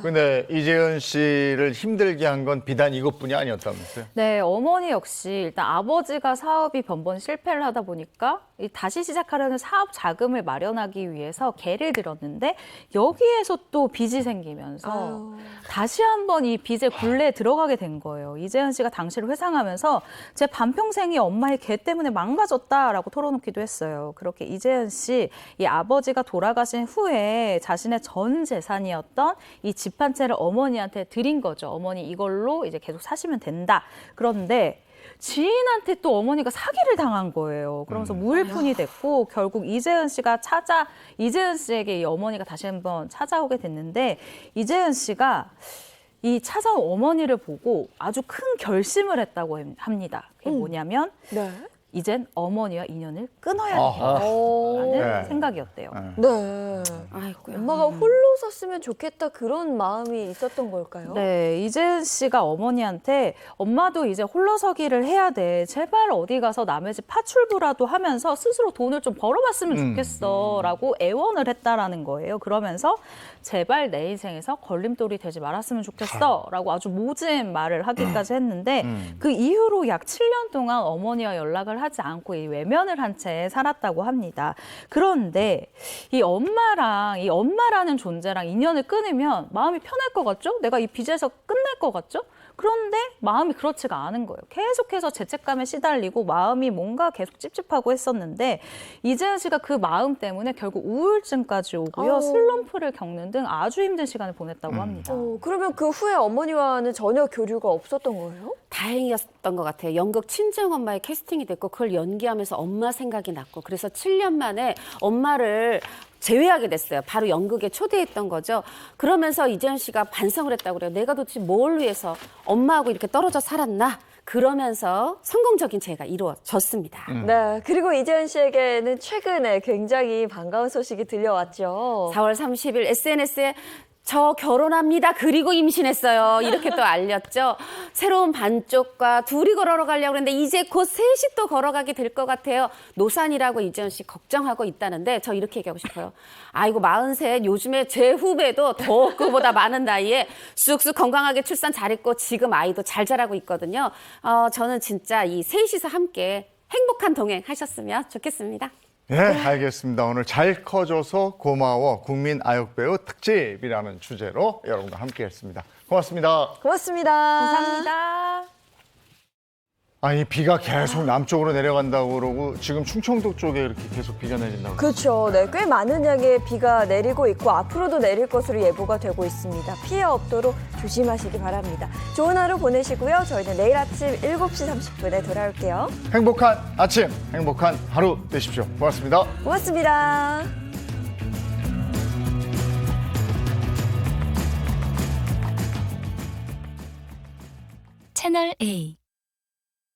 근데 이재현 씨를 힘들게 한 건 비단 이것뿐이 아니었다면서요? 네, 어머니 역시 일단 아버지가 사업이 번번 실패를 하다 보니까 다시 시작하려는 사업 자금을 마련하기 위해서 개를 들었는데 여기에서 또 빚이 생기면서 다시 한번 이 빚의 굴레에 들어가게 된 거예요. 이재현 씨가 당시를 회상하면서 제 반평생이 엄마의 개 때문에 망가졌다라고 털어놓기도 했어요. 그렇게 이재현 씨, 이 아버지가 돌아가신 후에 자신의 전 재산이었던 이 집 한 채를 어머니한테 드린 거죠. 어머니 이걸로 이제 계속 사시면 된다. 그런데 지인한테 또 어머니가 사기를 당한 거예요. 그러면서 무일푼이 됐고 결국 이재은 씨에게 이 어머니가 다시 한번 찾아오게 됐는데 이재은 씨가 이 찾아온 어머니를 보고 아주 큰 결심을 했다고 합니다. 그게 뭐냐면 네. 이젠 어머니와 인연을 끊어야 되겠다라는 네. 생각이었대요. 네. 아이고야. 엄마가 홀로 섰으면 좋겠다 그런 마음이 있었던 걸까요? 네, 이재은 씨가 어머니한테 엄마도 이제 홀로서기를 해야 돼. 제발 어디 가서 남의 집 파출부라도 하면서 스스로 돈을 좀 벌어봤으면 좋겠어라고 애원을 했다라는 거예요. 그러면서 제발 내 인생에서 걸림돌이 되지 말았으면 좋겠어라고 아주 모진 말을 하기까지 했는데 그 이후로 약 7년 동안 어머니와 연락을 하지 않고 이 외면을 한 채 살았다고 합니다. 그런데 이 엄마라는 존재랑 인연을 끊으면 마음이 편할 것 같죠? 내가 이 빚에서 끝낼 것 같죠? 그런데 마음이 그렇지가 않은 거예요. 계속해서 죄책감에 시달리고 마음이 뭔가 계속 찝찝하고 했었는데 이재은 씨가 그 마음 때문에 결국 우울증까지 오고요. 슬럼프를 겪는 등 아주 힘든 시간을 보냈다고 합니다. 그러면 그 후에 어머니와는 전혀 교류가 없었던 거예요? 다행이었던 것 같아요. 연극 친정엄마에 캐스팅이 됐고 그걸 연기하면서 엄마 생각이 났고 그래서 7년 만에 엄마를 제외하게 됐어요. 바로 연극에 초대했던 거죠. 그러면서 이재현 씨가 반성을 했다고 그래요. 내가 도대체 뭘 위해서 엄마하고 이렇게 떨어져 살았나? 그러면서 성공적인 재해가 이루어졌습니다. 네. 그리고 이재현 씨에게는 최근에 굉장히 반가운 소식이 들려왔죠. 4월 30일 SNS에 저 결혼합니다. 그리고 임신했어요. 이렇게 또 알렸죠. 새로운 반쪽과 둘이 걸어가려고 했는데 이제 곧 셋이 또 걸어가게 될 것 같아요. 노산이라고 이재현 씨 걱정하고 있다는데 저 이렇게 얘기하고 싶어요. 아이고 43 요즘에 제 후배도 더 그보다 많은 나이에 쑥쑥 건강하게 출산 잘했고 지금 아이도 잘 자라고 있거든요. 저는 진짜 이 셋이서 함께 행복한 동행 하셨으면 좋겠습니다. 네, 알겠습니다. 오늘 잘 커줘서 고마워 국민아역배우 특집이라는 주제로 여러분과 함께했습니다. 고맙습니다. 고맙습니다. 감사합니다. 아니 비가 계속 남쪽으로 내려간다고 그러고 지금 충청도 쪽에 이렇게 계속 비가 내린다고. 그렇죠. 네, 꽤 많은 양의 비가 내리고 있고 앞으로도 내릴 것으로 예보가 되고 있습니다. 피해 없도록 조심하시기 바랍니다. 좋은 하루 보내시고요. 저희는 내일 아침 7시 30분에 돌아올게요. 행복한 아침, 행복한 하루 되십시오. 고맙습니다. 고맙습니다. 채널 A